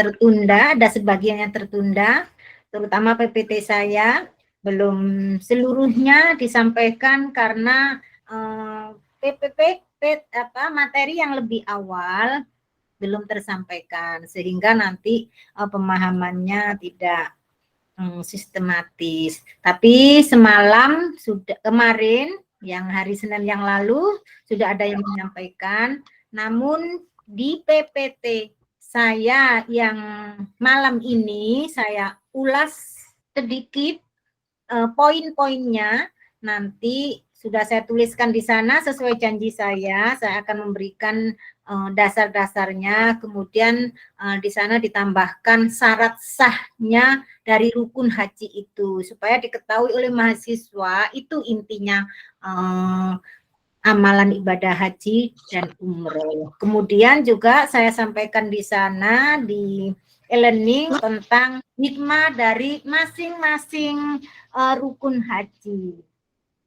tertunda, ada sebagian yang tertunda, terutama PPT saya belum seluruhnya disampaikan karena materi yang lebih awal belum tersampaikan, sehingga nanti pemahamannya tidak sistematis. Tapi kemarin yang hari Senin yang lalu sudah ada yang menyampaikan, namun di PPT saya yang malam ini saya ulas sedikit poin-poinnya. Nanti sudah saya tuliskan di sana sesuai janji saya akan memberikan dasar-dasarnya, kemudian di sana ditambahkan syarat sahnya dari rukun haji itu, supaya diketahui oleh mahasiswa itu intinya amalan ibadah haji dan umroh. Kemudian juga saya sampaikan di sana di e-learning tentang hikmah dari masing-masing rukun haji,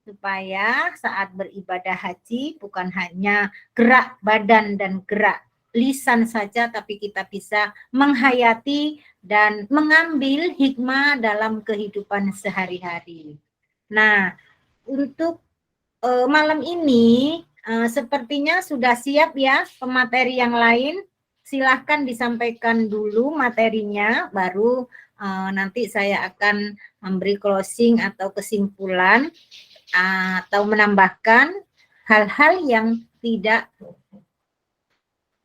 supaya saat beribadah haji bukan hanya gerak badan dan gerak lisan saja, tapi kita bisa menghayati dan mengambil hikmah dalam kehidupan sehari-hari. Nah, untuk malam ini sepertinya sudah siap ya pemateri yang lain. Silahkan disampaikan dulu materinya, baru nanti saya akan memberi closing atau kesimpulan atau menambahkan hal-hal yang tidak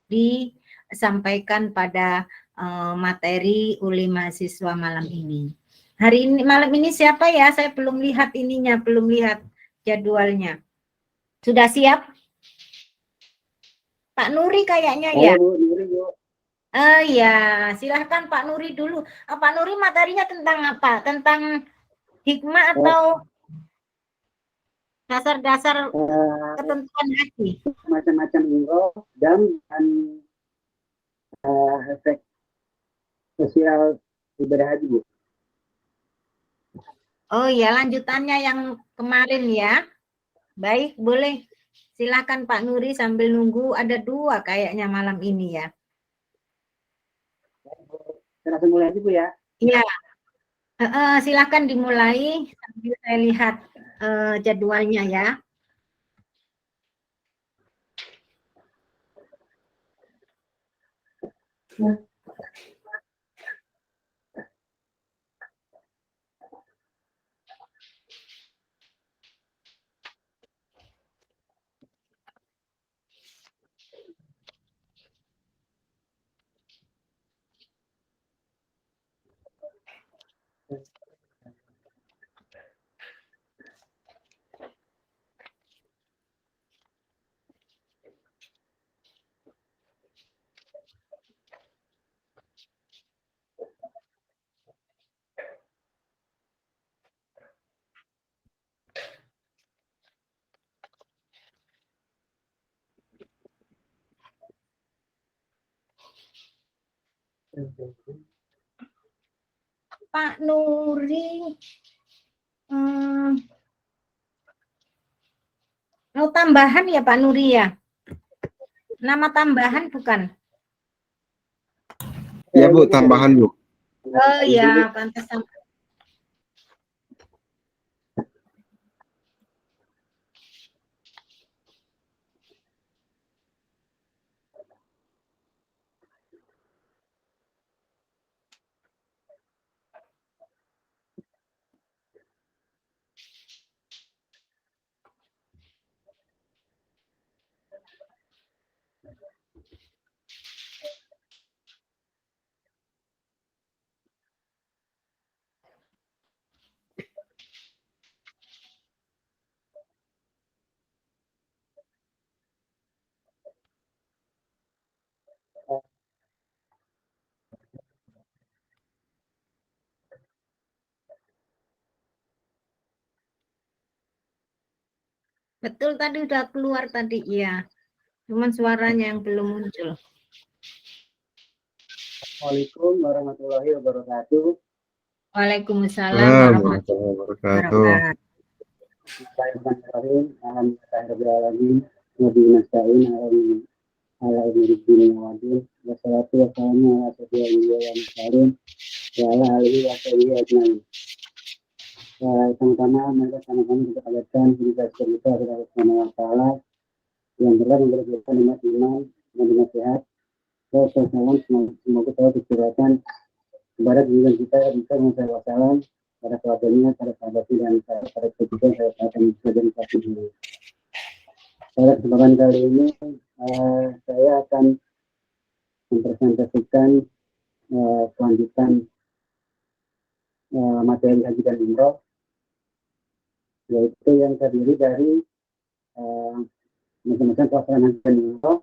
disampaikan pada materi oleh mahasiswa malam ini. Malam ini siapa ya? Saya belum lihat ininya, belum lihat jadwalnya. Sudah siap? Pak Nuri kayaknya ya? Ya, silahkan Pak Nuri dulu. Pak Nuri materinya tentang apa? Tentang hikmah atau dasar-dasar ketentuan haji? Macam-macam umroh dan efek sosial ibadah haji, Bu. Oh ya, lanjutannya yang kemarin ya. Baik, boleh. Silakan Pak Nuri sambil nunggu, ada 2 kayaknya malam ini ya. Saya langsung mulai aja, Bu ya. Iya. Silakan dimulai sambil saya lihat jadwalnya ya. Pak Nuri, mau tambahan ya Pak Nuri ya? Nama tambahan bukan? Ya Bu, tambahan Bu. Oh ya, pantas. Betul, tadi udah keluar tadi, iya. Cuman suaranya yang belum muncul. Assalamualaikum warahmatullahi wabarakatuh. Waalaikumsalam warahmatullahi wabarakatuh. Bismillahirrahmanirrahim. Alhamdulillahirrahmanirrahim. Nabi nasta'in. ala umuriddin wadin wassalatu wassalamu ala syafi'il wa mursalin wa ala alihi wa sahbihi ajmain. Sama-sama mereka sama-sama kita panjatkan kita kepada Allah Subhanahu wa taala yang telah memberikan nikmat iman dan nikmat sehat. Semoga selalu dicurahkan kepada junjungan kita Muhammad SAW, para keluarganya, para sahabatnya, dan para ketujuan sahabat dan muslim dulu. Pada kesempatan kali ini saya akan mempresentasikan kelanjutan materi haji dan umroh, yaitu yang terdiri dari macam-macam pelaksanaan haji dan umroh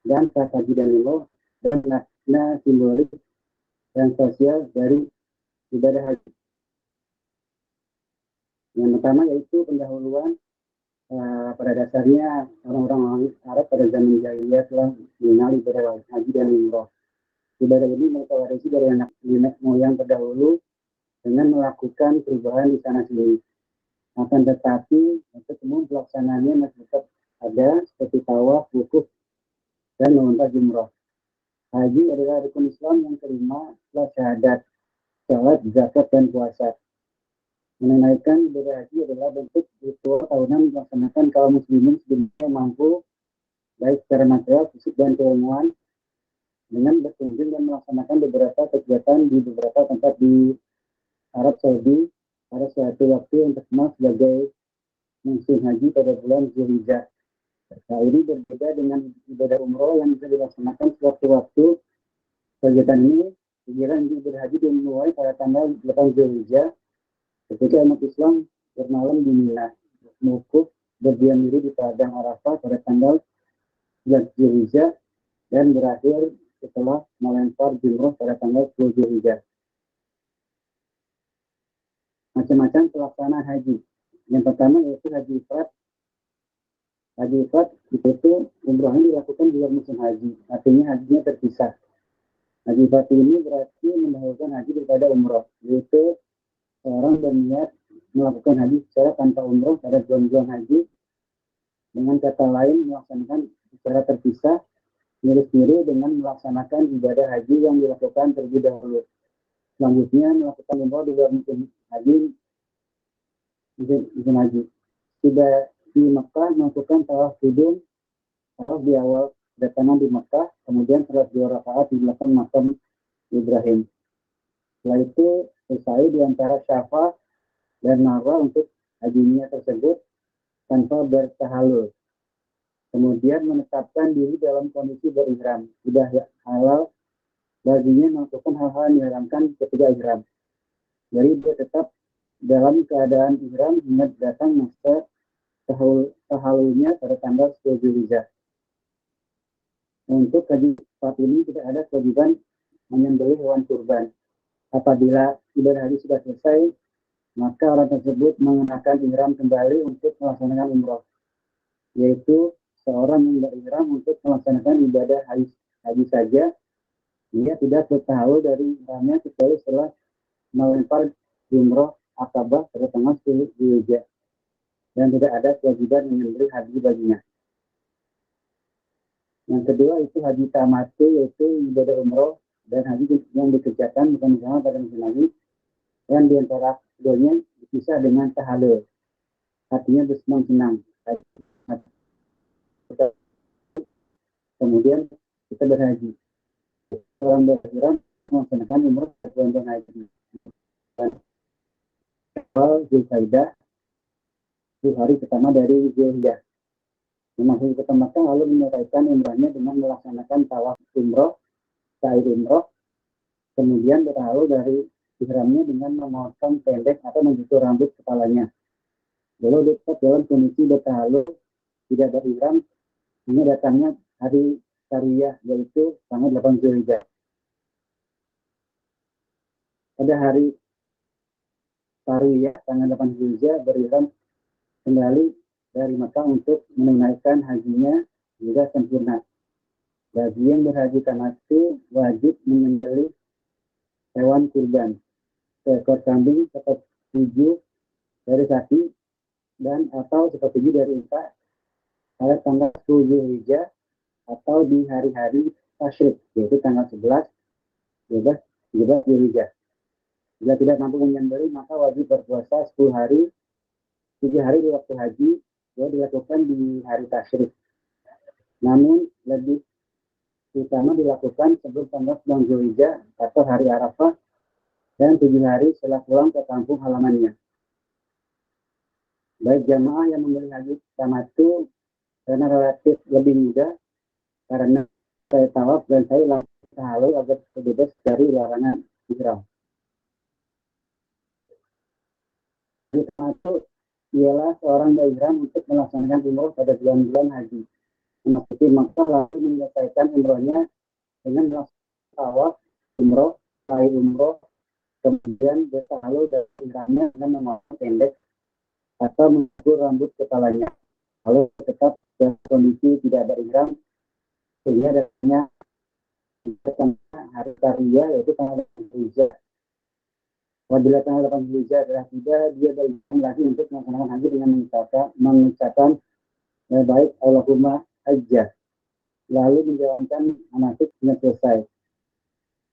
dan sah haji dan umroh dan makna simbolik dan sosial dari ibadah haji. Yang pertama yaitu pendahuluan. Pada dasarnya orang-orang Arab pada zaman jahiliyah telah mengenal ibadah haji dan umroh. Ibadah ini mereka warisi dari anak nenek moyang terdahulu dengan melakukan perubahan di sana sini. Akan tetapi untuk umum pelaksanaannya masih tetap ada seperti tawaf, wukuf, dan melontar jumroh. Haji adalah rukun Islam yang kelima setelah syahadat, salat, zakat, dan puasa. Menunaikan ibadah haji adalah bentuk ritual tahunan dilaksanakan kaum muslimin sebenarnya mampu baik secara material, fisik, dan keilmuan dengan berkunjung dan melaksanakan beberapa kegiatan di beberapa tempat di Arab Saudi pada suatu waktu yang terkenal sebagai musim haji pada bulan Zulhijjah. Nah, ini berbeda dengan ibadah umroh yang bisa dilaksanakan sewaktu-waktu. Kegiatan ini kegiatan ibadah haji dimulai pada tanggal 8 Zulhijjah ketika umat Islam bermalam di Mina, wukuf berdiam diri di padang Arafah pada tanggal 9 Zulhijjah dan berakhir setelah melempar jumroh pada tanggal 10 Zulhijjah. Macam-macam pelaksanaan haji. Yang pertama yaitu haji ifrad. Haji ifrad itu umrohnya dilakukan di luar musim haji, artinya hajinya terpisah. Haji ifrad ini berarti mendahulukan haji daripada umroh, yaitu seorang berniat melakukan haji secara tanpa umroh pada bulan-bulan haji, dengan kata lain melaksanakan secara terpisah mirip-mirip dengan melaksanakan ibadah haji yang dilakukan terlebih dahulu. Selanjutnya melakukan umroh di luar musim haji. Tidak di Mekah melakukan tawaf qudum, tawaf di awal kedatangan di Mekah, kemudian salat 2 rakaat di belakang makam Ibrahim. Setelah itu selesai di antara Syafa dan Marwah untuk hajinya tersebut tanpa bertahallul. Kemudian menetapkan diri dalam kondisi berihram. Sudah halal baginya melakukan hal-hal yang diharamkan ketika ihram. Jadi dia tetap dalam keadaan ihram hingga datang masa tahallulnya pada tanggal 10 Zulhijjah. Untuk haji saat ini tidak ada kewajiban menyembelih hewan kurban. Apabila ibadah haji sudah selesai, maka orang tersebut mengenakan ihram kembali untuk melaksanakan umroh, yaitu seorang yang berihram untuk melaksanakan ibadah haji saja. Dia tidak bertahallul dari ihramnya kecuali setelah melempar jumroh Aqabah pada tanggal 10 Zulhijjah, dan tidak ada kewajiban menyembelih haji baginya. Yang kedua itu haji tamattu, yaitu ibadah umroh dan haji yang dikerjakan bukan bersama pada musim haji, dan diantara keduanya dipisah dengan tahallul, artinya bersenang-senang. Kemudian kita berhaji. Orang berihram melaksanakan umroh bulan haji. Zulkaidah di hari pertama dari Zulhijjah. Memasuki kota Makkah lalu menyelesaikan umrahnya dengan melaksanakan tawaf umroh, sa'i umroh, kemudian bertahallul dari ihramnya dengan memotong pendek atau mencukur rambut kepalanya. Lalu tetap dalam kondisi bertahallul, tidak berihram, hingga datangnya hari Tarwiyah, yaitu tanggal 8 Zulhijjah. Pada hari Tarwiyah tanggal 8 Zulhijjah berihram kembali dari Makkah untuk menunaikan hajinya hingga sempurna. Bagi yang berhaji tamattu wajib menyembelih hewan kurban, seekor kambing, sepertujuh dari sapi, dan atau sepertujuh dari unta pada tanggal 10 Zulhijjah atau di hari-hari tasyrik, yaitu tanggal 11, 12, 13 Dzulhijjah. Jika tidak mampu menyembelih, maka wajib berpuasa 10 hari, 7 hari di waktu haji, ya dilakukan di hari tasyrik. Namun lebih utama dilakukan sebelum tanggal 9 Dzulhijjah atau hari Arafah dan 7 hari setelah pulang ke kampung halamannya. Baik jamaah yang memilih haji tamattu karena relatif lebih mudah karena saya tawaf dan saya lakukan tahalul agar terbebas dari larangan ihram. Haji tamattu ialah seorang berihram untuk melaksanakan umroh pada bulan-bulan haji. Memasuki Makkah lalu menyelesaikan umrohnya dengan melaksanakan tawaf, umroh, sa'i umroh, kemudian bertahalul dari ihramnya dengan memotong pendek atau mencukur rambut kepalanya. Lalu tetap dalam kondisi tidak berihram sehingga datangnya hari tarwiyah yaitu tanggal 8 Dzulhijjah. Apabila tanggal 8 Dzulhijjah adalah tiba, dia berihram lagi untuk melaksanakan haji dengan mengucapkan baik Allahumma hajjah, lalu menjalankan manasiknya selesai.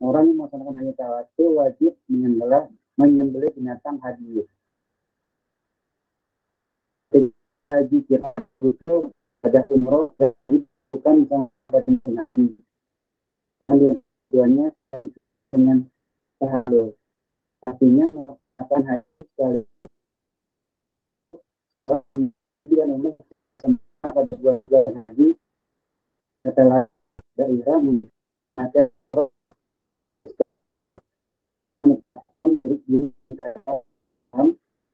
Orang yang melaksanakan haji tamattu wajib menyembelih binatang hadiyah. Haji kira itu ada umroh bukan pada haji. Tujuannya dengan tahalul. Artinya melaksanakan haji sekali. Dan umum pada bulan haji setelah daerah ada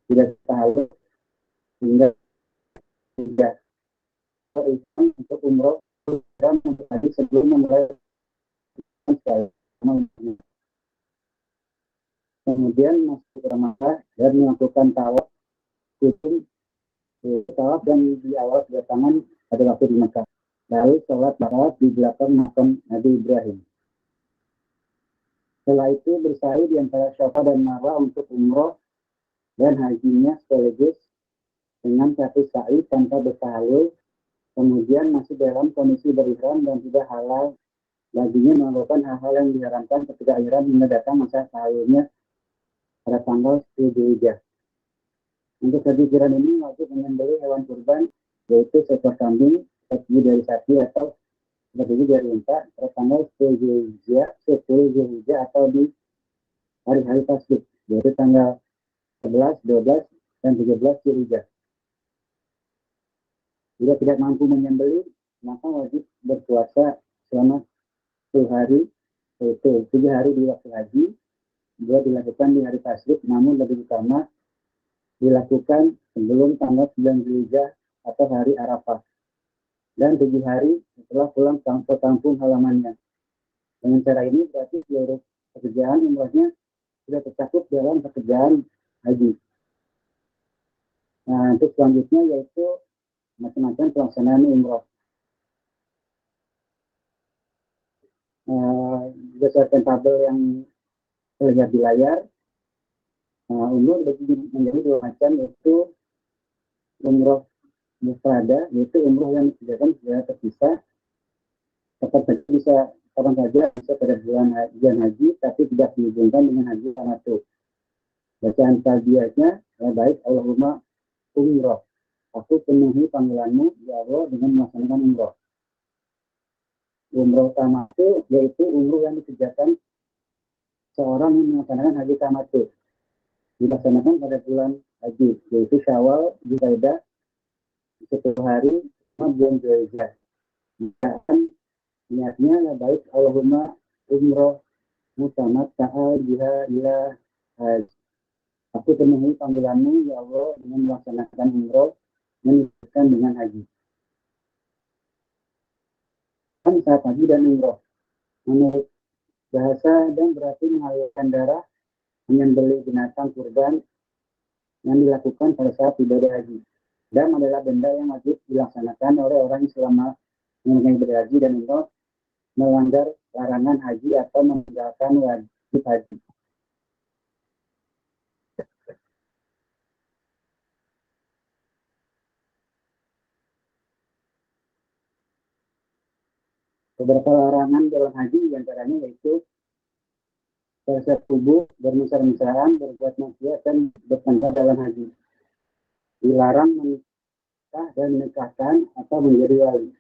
tidak tahalul hingga tidak untuk umroh dan untuk haji sebelum memulai sekali. Kemudian masuk ke Makkah dan melakukan tawaf dan di awal kedatangan pada waktu di Makkah. Lalu sholat tawaf di belakang makam Nabi Ibrahim. Setelah itu bersa'i di antara Safa dan Marwah untuk umroh dan hajinya sekaligus dengan satu sa'i tanpa bertahalul. Kemudian masih dalam kondisi berihram dan tidak halal baginya melakukan hal-hal yang diharamkan ketika ihram hingga datang masa tahalulnya pada tanggal 10 Dzulhijjah. Untuk haji qiran ini wajib menyembelih hewan kurban yaitu seekor kambing, terdiri dari sapi atau terdiri dari unta pada tanggal 10 Dzulhijjah atau di hari-hari tasyrik yaitu tanggal 11, 12, dan 13 Dzulhijjah. Jika tidak mampu menyembelih, maka wajib berpuasa selama 10 hari, yaitu 7 hari di waktu haji, dia dilakukan di hari tasyrik, namun lebih utama dilakukan sebelum tanggal 9 Dzulhijjah atau hari Arafah, dan 7 hari setelah pulang ke kampung halamannya. Dengan cara ini berarti seluruh pekerjaan umrohnya sudah tercakup dalam pekerjaan haji. Nah, untuk selanjutnya yaitu macam-macam pelaksanaan umroh. Berdasarkan tabel yang terlihat di layar, umroh menjadi dua macam, yaitu umroh mufradah, yaitu umroh yang dikerjakan secara terpisah, kapan saja bisa pada bulan haji, tapi tidak dihubungkan dengan haji tamattu. Bacaan talbiyahnya baik Allahumma umroh, aku penuhi panggilanmu ya Allah dengan melaksanakan umroh. Umroh tamattu yaitu umroh yang dikerjakan seorang yang melaksanakan haji tamattu, dilaksanakan pada bulan haji, yaitu Syawal, Dzulhijjah, 10 hari, bulan Dzulhijjah. Dan niatnya baik Allahumma umroh mutamatta'al biha ila haji. Aku penuhi panggilanmu ya Allah dengan melaksanakan umroh menyebutkan dengan haji. Kan saat haji dan umroh, menurut bahasa dan berarti mengalirkan darah, menyembelih binatang kurban yang dilakukan pada saat ibadah haji. Dan adalah benda yang wajib dilaksanakan oleh orang yang selama menunaikan ibadah haji dan umroh melanggar larangan haji atau meninggalkan wajib haji. Beberapa larangan dalam haji diantaranya yaitu bersiap tubuh, bermesra-mesraan, berbuat maksiat, dan bertengkar dalam haji. Dilarang menikah dan menikahkan atau menjadi wali.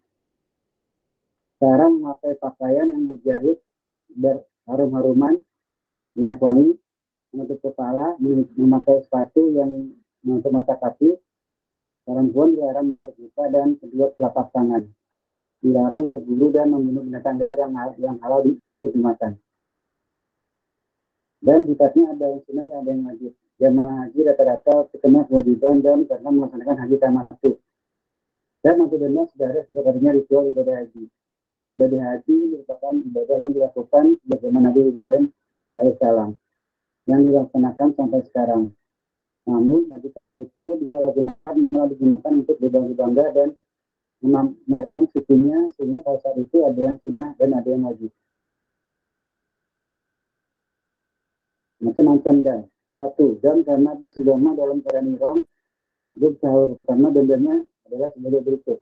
Sekarang memakai pakaian yang berjahit, berharum-haruman, wangi, menutup kepala, memakai sepatu yang menutup mata kaki. Perempuan dilarang berbuka dan kedua telapak tangan. Dilarang berburu dan membunuh binatang yang halal di Kalimantan. Dan sifatnya ada yang sunnah, ada yang wajib. Jamaah haji rata-rata terkena kewajiban dan karena melaksanakan haji tamattu. Dan maksudnya sudah ada sebenarnya ritual ibadah haji. Ibadah haji merupakan ibadah yang dilakukan bagaimana Nabi Ibrahim alaihissalam yang dilaksanakan sampai sekarang. Namun haji itu malah digunakan untuk berbangga-bangga dan memamerkan sukunya, sehingga pada saat itu ada yang sunnah dan ada yang wajib. Macam-macam dan satu, dan karena sedama dalam keadaan ihram, grup sahur pertama dendanya adalah sebagai berikut,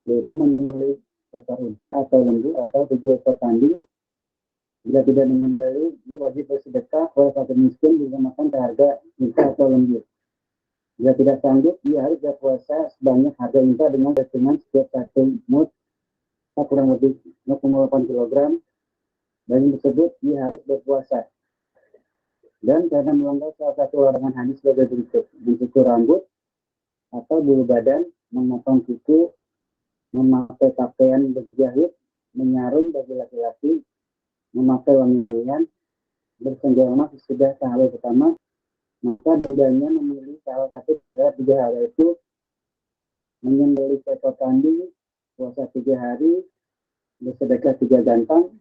yaitu menyembelih tahun atau lembu atau 7 ekor kambing. Bila tidak menyembelih, wajib bersedekah oleh fakir miskin juga makan seharga unta atau lembu. Bila tidak sanggup, dia harus berpuasa sebanyak harga unta dengan perhitungan setiap satu mud kurang lebih 0,8 kg. Dari tersebut dia harus berpuasa. Dan karena melanggar salah satu larangan haji sebagai berikut: mencukur rambut atau bulu badan, memotong kuku, memakai pakaian berjahit, menyarum bagi laki-laki, memakai wangian, bersenjama sesudah tahlil pertama, maka bedanya memilih salah satu dari 3 hal, yaitu menyembelih seekor kambing, puasa 3 hari, bersedekah 3 gantang,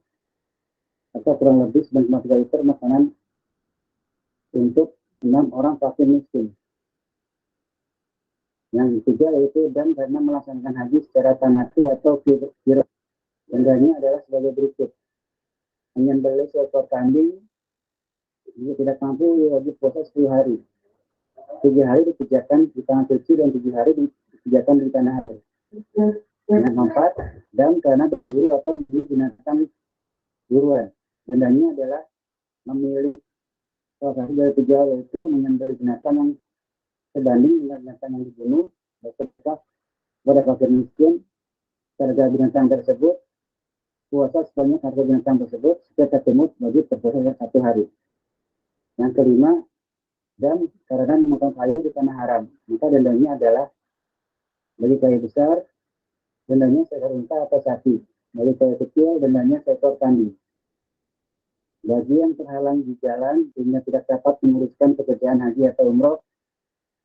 atau kurang lebih 9,3 liter makanan untuk 6 orang fakir miskin. Yang ketiga yaitu dan karena melaksanakan haji secara tamattu atau kirah. Dendanya adalah sebagai berikut: menyembelih seekor kambing, jika tidak mampu wajib puasa 10 hari. 7 hari dikerjakan di tanah suci dan 7 hari dikerjakan di tanah air. Yang keempat, dan karena berburu atau binatang buruan. Dendanya adalah memilih salah satu dari 3, yaitu menyembelih binatang yang sebanding dengan binatang yang dibunuh, bersedekah kepada fakir miskin harga binatang tersebut, puasa sebanyak harga binatang tersebut setiap ketemu wajib berpuasa 1 hari. Yang kelima, dan karena memakan kayu di tanah haram, maka dendanya adalah bagi kayu besar dendanya seekor unta atau sapi, bagi kayu kecil dendanya seekor kambing. Bagi yang terhalang di jalan sehingga tidak dapat menguruskan pekerjaan haji atau umroh,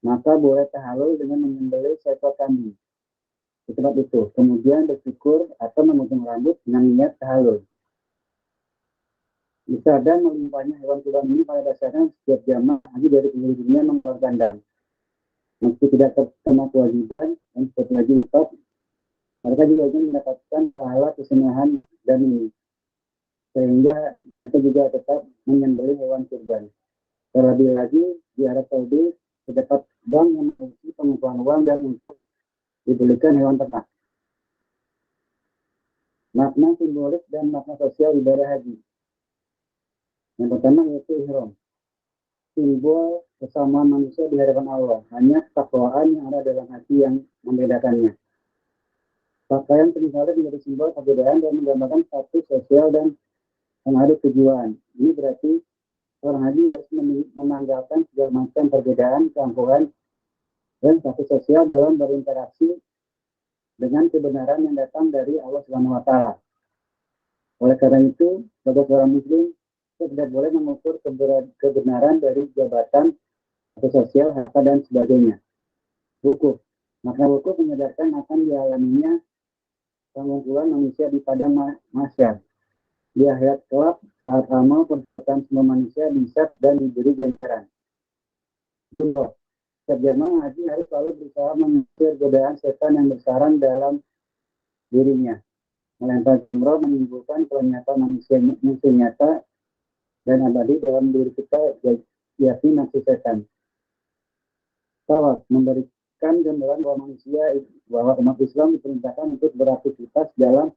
maka boleh tahallul dengan menyembelih seekor kambing. Sebab itu, kemudian bersyukur atau memotong rambut dengan niat tahallul. Bisa dan melimpahnya hewan kurban ini pada dasarnya setiap jamaah haji dari seluruh dunia mengeluarkan dan meski tidak terkena kewajiban dan seperti haji ifrad, mereka juga ingin mendapatkan pahala kesunahan dan ini, sehingga kita juga tetap menyembelih hewan kurban. Terlebih lagi di Arab Saudi terdapat bank yang memiliki pengumpulan uang dan untuk dibelikan hewan ternak. Makna simbolik dan makna sosial ibadah haji. Yang pertama yaitu ihram, simbol kesamaan manusia di hadapan Allah. Hanya ketakwaan yang ada dalam hati yang membedakannya. Pakaian seringkali menjadi simbol perbedaan dan menggambarkan status sosial dan pengaruh tujuan. Ini berarti orang haji harus menanggalkan segala macam perbedaan, campuran, dan status sosial dalam berinteraksi dengan kebenaran yang datang dari Allah Subhanahu wa Ta'ala. Oleh karena itu, sebagai seorang muslim, kita tidak boleh mengukur kebenaran dari jabatan atau sosial, harta, dan sebagainya. Wukuf. Makna wukuf menyadarkan akan dialaminya pengumpulan manusia di padang mahsyar. Di akhirat kelak, saat amal perbuatan semua manusia dihisab dan diberi ganjaran. Contoh, setiap jamaah haji harus selalu berusaha mengusir godaan setan yang bersarang dalam dirinya. Melempar jumroh menimbulkan kelihatan manusia nyata dan abadi dalam diri kita, yakni nafsu setan. Tawaf memberikan gambaran bahwa umat Islam diperintahkan untuk beraktivitas dalam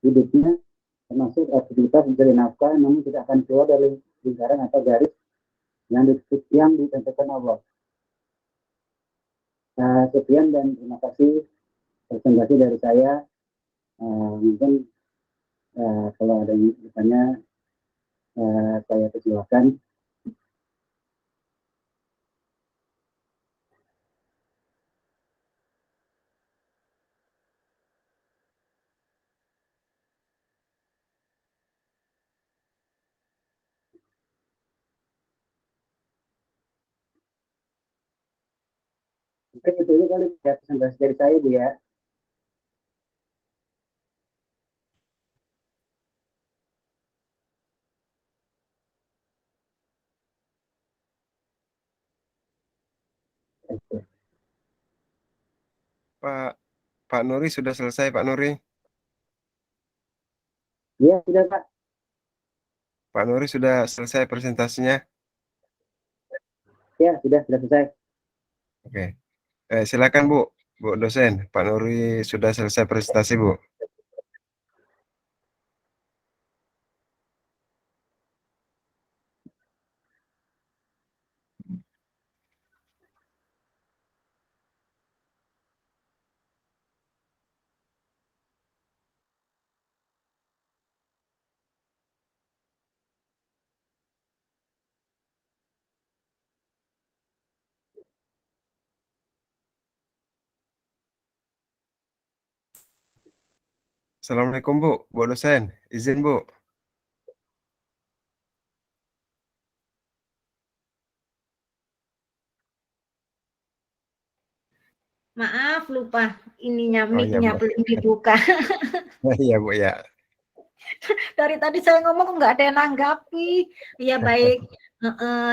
hidupnya, termasuk aktivitas mencari nafkah, namun tidak akan keluar dari lingkaran atau garis yang ditentukan Allah. Sekian dan terima kasih presentasi dari saya. Mungkin kalau ada yang bertanya, saya persilakan. Mungkin itu kali ya presentasi dari saya, Bu ya. Oke. Pak Nuri sudah selesai, Pak Nuri? Iya, sudah Pak. Pak Nuri sudah selesai presentasinya? Ya, sudah selesai. Oke. Silakan Bu dosen. Pak Nuri sudah selesai presentasi, Bu. Assalamualaikum Bu dosen. Izin Bu. Maaf, lupa ininya Oh iya mic-nya Bu. belum dibuka. Iya Bu ya. Dari tadi saya ngomong kok nggak ada yang nanggapi. Ya baik.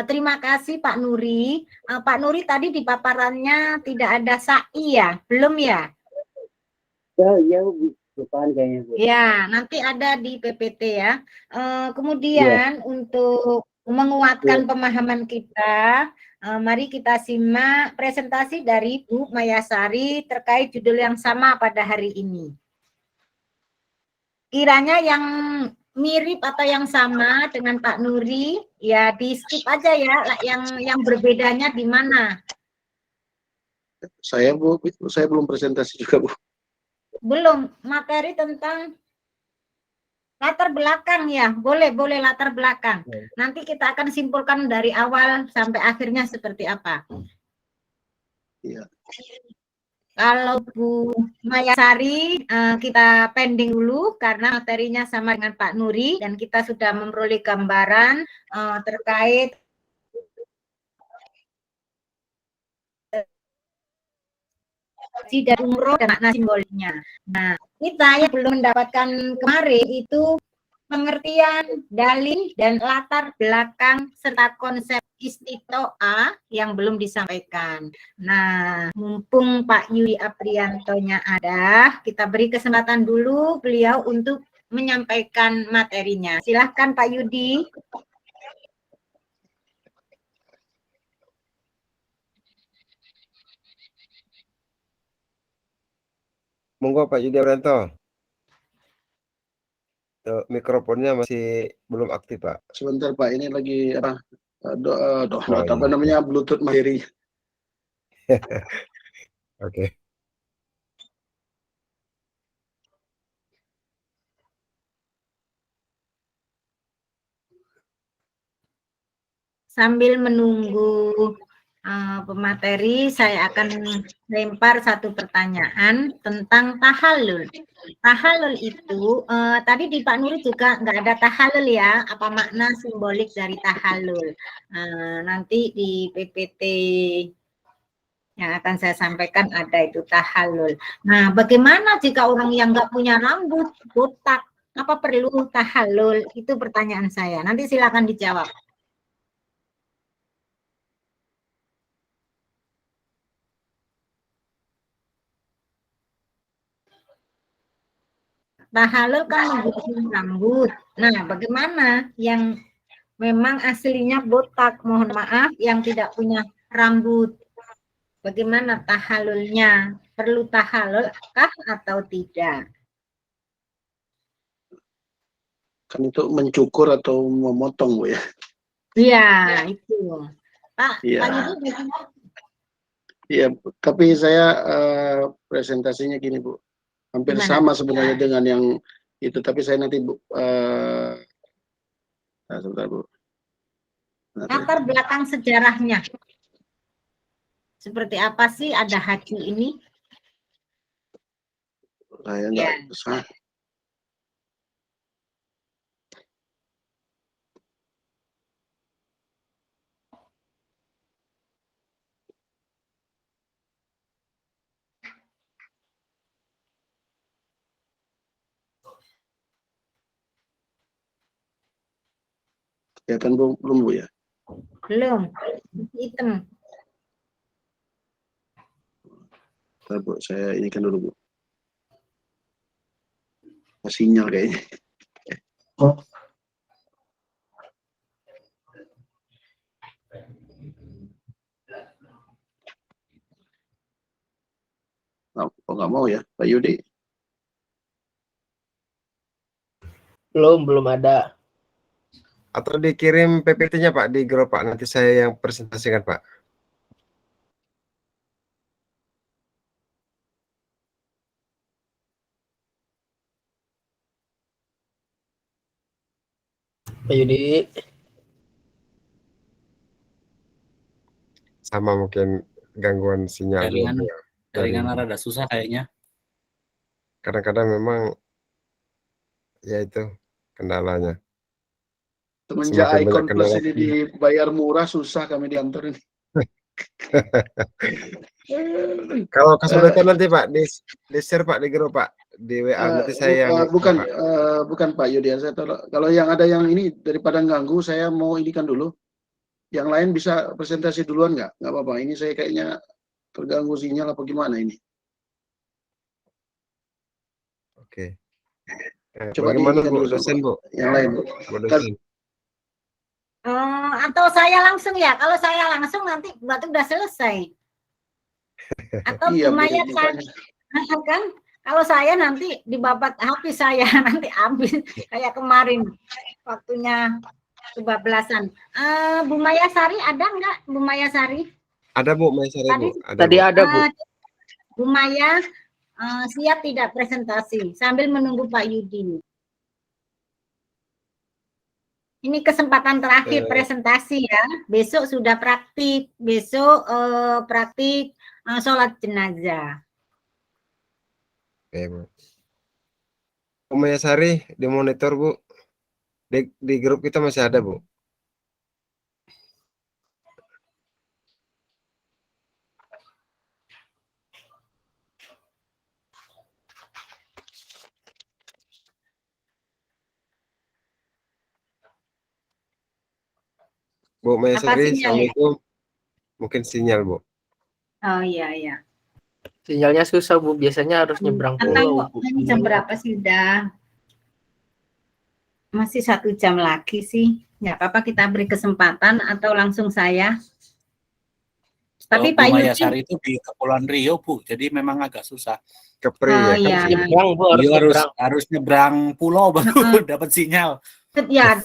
Terima kasih Pak Nuri. Pak Nuri tadi di paparannya tidak ada sa'i ya? Belum ya? Iya, Bu. Lupaan kayaknya, Bu. Ya, nanti ada di PPT ya. Kemudian untuk menguatkan pemahaman kita, mari kita simak presentasi dari Bu Mayasari terkait judul yang sama pada hari ini. Kiranya yang mirip atau yang sama dengan Pak Nuri, ya di skip aja ya, yang berbedanya di mana? Saya Bu, saya belum presentasi juga Bu. Belum, materi tentang latar belakang ya, boleh latar belakang. Nanti kita akan simpulkan dari awal sampai akhirnya seperti apa. Iya. Kalau Bu Mayasari, kita pending dulu karena materinya sama dengan Pak Nuri dan kita sudah memperoleh gambaran terkait haji dan umroh dan makna simboliknya. Nah, kita yang belum mendapatkan kemarin itu pengertian dalil dan latar belakang serta konsep istiqtoah yang belum disampaikan. Nah, mumpung Pak Yudi Apriantonya ada, kita beri kesempatan dulu beliau untuk menyampaikan materinya. Silahkan Pak Yudi. Monggo Pak Yudi Aprianto. Mikrofonnya masih belum aktif, Pak. Sebentar Pak, ini lagi apa? Oh, apa iya. namanya Bluetooth Mahiri. Oke. Sambil menunggu pemateri, saya akan lempar satu pertanyaan tentang tahallul. Tahallul itu, tadi di Pak Nuri juga nggak ada tahallul ya, apa makna simbolik dari tahallul. Nanti di PPT yang akan saya sampaikan ada itu tahallul. Nah, bagaimana jika orang yang nggak punya rambut, botak, apa perlu tahallul? Itu pertanyaan saya. Nanti silakan dijawab. Tahallul kan menggunting rambut. Nah, bagaimana yang memang aslinya botak, mohon maaf, yang tidak punya rambut? Bagaimana tahallulnya? Perlu tahallul kah atau tidak? Kan itu mencukur atau memotong, Bu ya? Iya, itu. Pak Iya. Yudi bagaimana? Iya, tapi saya presentasinya gini, Bu. Hampir Gimana? sama sebenarnya dengan yang itu, tapi saya nanti, Bu, sebentar, Bu. Latar belakang sejarahnya. Seperti apa sih ada haji ini? Saya nggak bisa. Kelihatan belum, Bu ya? Belum. Hitam. Bentar, Bu, saya inikan dulu, Bu. Sinyal kayaknya. Kok nggak mau ya, Pak Yudi? Belum ada. Atau dikirim PPT-nya Pak di grup Pak, nanti saya yang presentasikan Pak. Pak Yudi. Sama mungkin gangguan sinyal. Jaringan rada susah kayaknya. Kadang-kadang memang ya itu kendalanya. Semenjak Semakin Icon banyak Plus kendala. ini dibayar murah, susah kami diantar ini. Kalau kesulitan nanti Pak di share Pak di grup Pak, di WA nanti saya yang bukan Pak Yudi. Kalau yang ada yang ini daripada ganggu, saya mau inikan dulu. Yang lain bisa presentasi duluan nggak? Nggak apa-apa. Ini saya kayaknya terganggu sinyal apa gimana ini? Oke. Coba Bagaimana diinikan Bu dulu, dosen Bu? Yang lain, Bu. Bu dosen. Atau saya langsung ya? Kalau saya langsung nanti berarti udah selesai. Atau Iya, Bu, lumayan kan? Kalau saya nanti dibabat HP saya nanti habis kayak kemarin waktunya kebablasan. Bu Maya Sari ada nggak? Bu Maya Sari? Ada Bu Maya Sari Bu. Tadi ada Bu. Bu Maya siap tidak presentasi sambil menunggu Pak Yudi. Ini kesempatan terakhir presentasi ya. Besok sudah praktik. Besok praktik sholat jenazah. Oke Bu. Bu Maya Sari di monitor Bu. Di grup kita masih ada Bu. Bu Maya Sari, Assalamualaikum. Mungkin sinyal Bu. Oh iya. Sinyalnya susah Bu, biasanya harus nyebrang pulau. Ini jam berapa sih udah? Masih 1 jam lagi sih. Nggak apa-apa kita beri kesempatan atau langsung saya. Tapi Pak Maya Yudi Sari itu di Kepulauan Riau Bu, jadi memang agak susah. Kepri ya. Iya. Nyebrang Bu, harus nyebrang pulau baru dapat sinyal. Ya,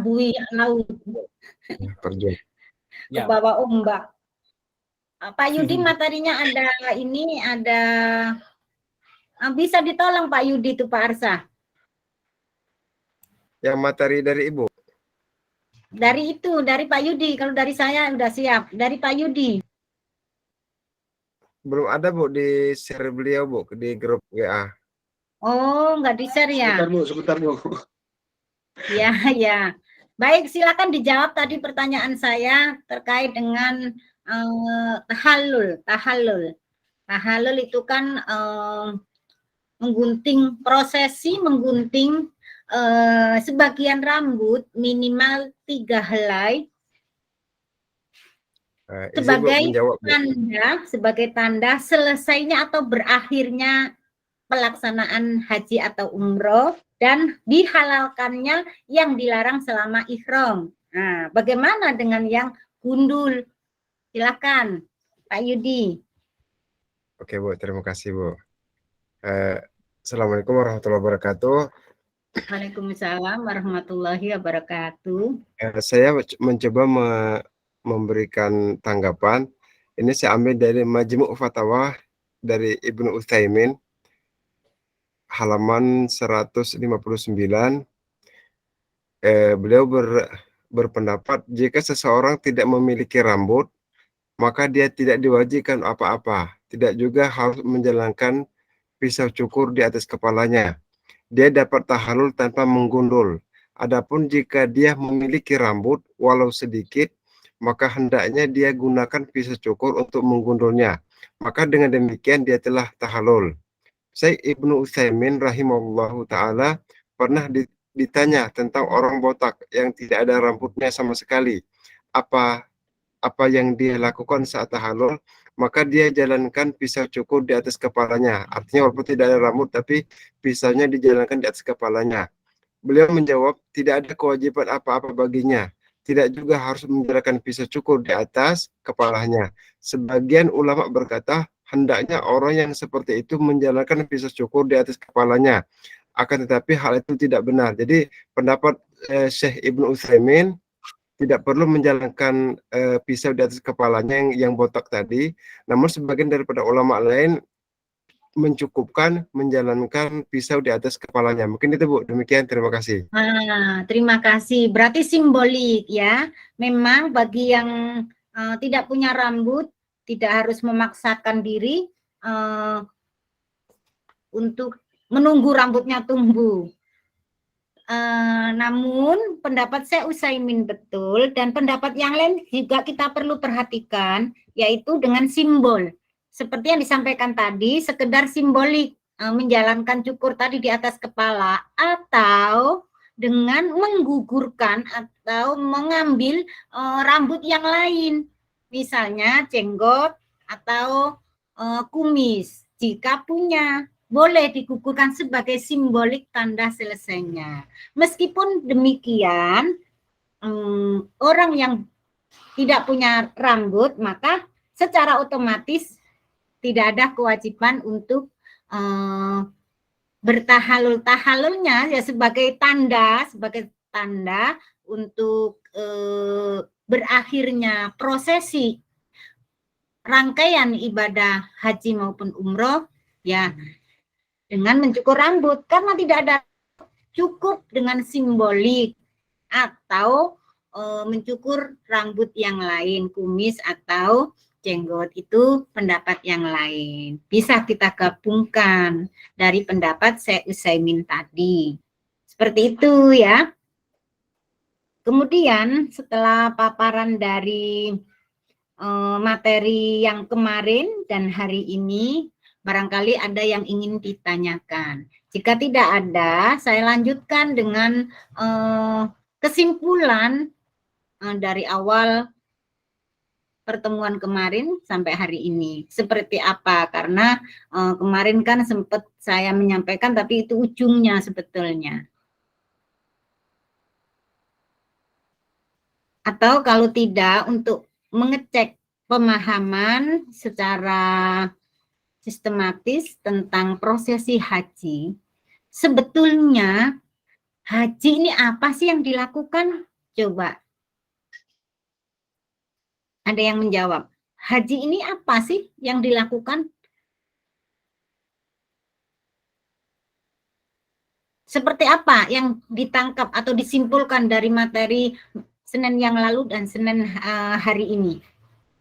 bui laut Perjuang. ke bawah ombak. Pak Yudi materinya ada ini ada bisa ditolong Pak Yudi itu Pak Arsa. Yang materi dari Ibu. Dari Pak Yudi. Kalau dari saya udah siap. Dari Pak Yudi. Belum ada Bu di share beliau Bu di grup WA. Oh, nggak di share ya? Sebentar Bu. Ya. Baik, silakan dijawab tadi pertanyaan saya terkait dengan tahallul. Tahallul itu kan prosesi menggunting sebagian rambut minimal 3 helai sebagai tanda selesainya atau berakhirnya pelaksanaan haji atau umroh dan dihalalkannya yang dilarang selama ihram. Nah, bagaimana dengan yang gundul? Silakan Pak Yudi. Oke Bu, terima kasih Bu. Assalamualaikum warahmatullahi wabarakatuh. Waalaikumsalam warahmatullahi wabarakatuh. Saya mencoba memberikan tanggapan. Ini saya ambil dari Majmu' Fatawa dari Ibnu Utsaimin halaman 159. Beliau berpendapat jika seseorang tidak memiliki rambut, maka dia tidak diwajibkan apa-apa, tidak juga harus menjalankan pisau cukur di atas kepalanya. Dia dapat tahalul tanpa menggundul. Adapun jika dia memiliki rambut walau sedikit, maka hendaknya dia gunakan pisau cukur untuk menggundulnya. Maka dengan demikian dia telah tahalul. Syekh Ibnu Utsaimin rahimahullahu taala pernah ditanya tentang orang botak yang tidak ada rambutnya sama sekali. Apa yang dia lakukan saat tahalul? Maka dia jalankan pisau cukur di atas kepalanya. Artinya walaupun tidak ada rambut, tapi pisaunya dijalankan di atas kepalanya. Beliau menjawab, tidak ada kewajiban apa-apa baginya. Tidak juga harus menjalankan pisau cukur di atas kepalanya. Sebagian ulama berkata, hendaknya orang yang seperti itu menjalankan pisau cukur di atas kepalanya. Akan tetapi hal itu tidak benar. Jadi pendapat Syekh Ibnu Utsaimin tidak perlu menjalankan pisau di atas kepalanya yang botak tadi. Namun sebagian daripada ulama lain mencukupkan menjalankan pisau di atas kepalanya. Mungkin itu Bu, demikian, terima kasih. Terima kasih. Berarti simbolik ya. Memang bagi yang tidak punya rambut tidak harus memaksakan diri untuk menunggu rambutnya tumbuh. Namun pendapat saya Utsaimin betul, dan pendapat yang lain juga kita perlu perhatikan, yaitu dengan simbol. Seperti yang disampaikan tadi, sekedar simbolik menjalankan cukur tadi di atas kepala, atau dengan menggugurkan atau mengambil rambut yang lain, misalnya jenggot atau kumis, jika punya. Boleh digugurkan sebagai simbolik tanda selesainya. Meskipun demikian, orang yang tidak punya rambut, maka secara otomatis tidak ada kewajiban untuk bertahalul-tahalulnya ya sebagai tanda untuk berakhirnya prosesi rangkaian ibadah haji maupun umroh ya, dengan mencukur rambut, karena tidak ada, cukup dengan simbolik atau mencukur rambut yang lain, kumis atau jenggot. Itu pendapat yang lain. Bisa kita gabungkan dari pendapat Syekh Utsaimin tadi. Seperti itu ya. Kemudian setelah paparan dari materi yang kemarin dan hari ini, barangkali ada yang ingin ditanyakan. Jika tidak ada, saya lanjutkan dengan kesimpulan dari awal pertemuan kemarin sampai hari ini. Seperti apa? Karena kemarin kan sempat saya menyampaikan, tapi itu ujungnya sebetulnya. Atau kalau tidak, untuk mengecek pemahaman secara sistematis tentang prosesi haji, sebetulnya haji ini apa sih yang dilakukan? Coba ada yang menjawab, haji ini apa sih yang dilakukan? Seperti apa yang ditangkap atau disimpulkan dari materi Senin yang lalu dan Senin hari ini?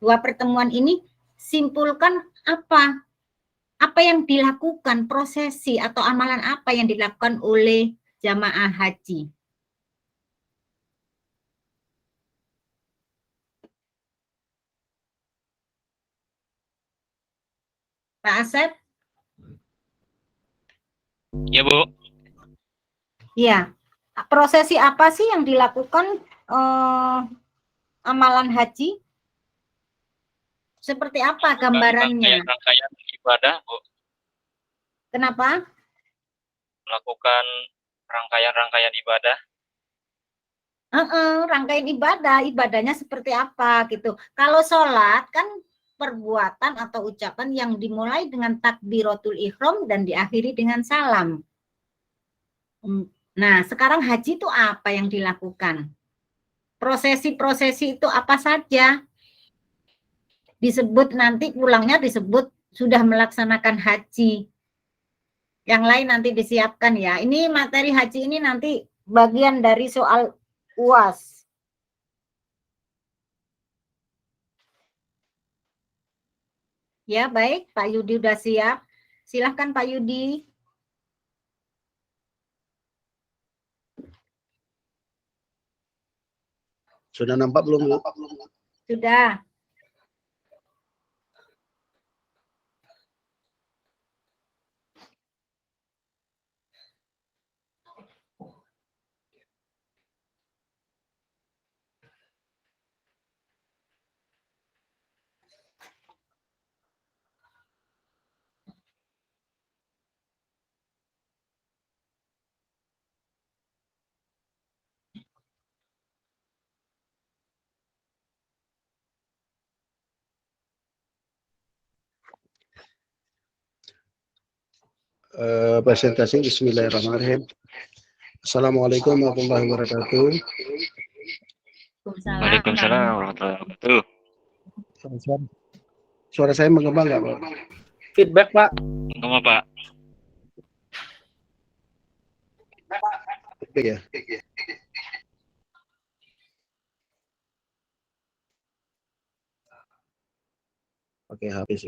Dua pertemuan ini, simpulkan apa? Apa yang dilakukan, prosesi atau amalan apa yang dilakukan oleh jamaah haji? Pak Asep? Ya, Bu. Ya, prosesi apa sih yang dilakukan amalan haji? Seperti apa gambarannya? Rangkaian ibadah, Bu. Kenapa? Melakukan rangkaian ibadah. Rangkaian ibadah, ibadahnya seperti apa gitu. Kalau sholat kan perbuatan atau ucapan yang dimulai dengan takbiratul ihram dan diakhiri dengan salam. Nah, sekarang haji itu apa yang dilakukan? Prosesi-prosesi itu apa saja? Disebut nanti pulangnya disebut sudah melaksanakan haji. Yang lain nanti disiapkan ya. Ini materi haji ini nanti bagian dari soal UAS. Ya, baik, Pak Yudi udah siap. Silahkan Pak Yudi. Sudah nampak belum? Sudah. Presentasi Bismillahirrahmanirrahim. Assalamualaikum warahmatullahi wabarakatuh. Waalaikumsalam warahmatullahi wabarakatuh. Suara saya menggema nggak, Pak? Feedback, Pak. Enggak, Pak. Oke ya. Oke, habis.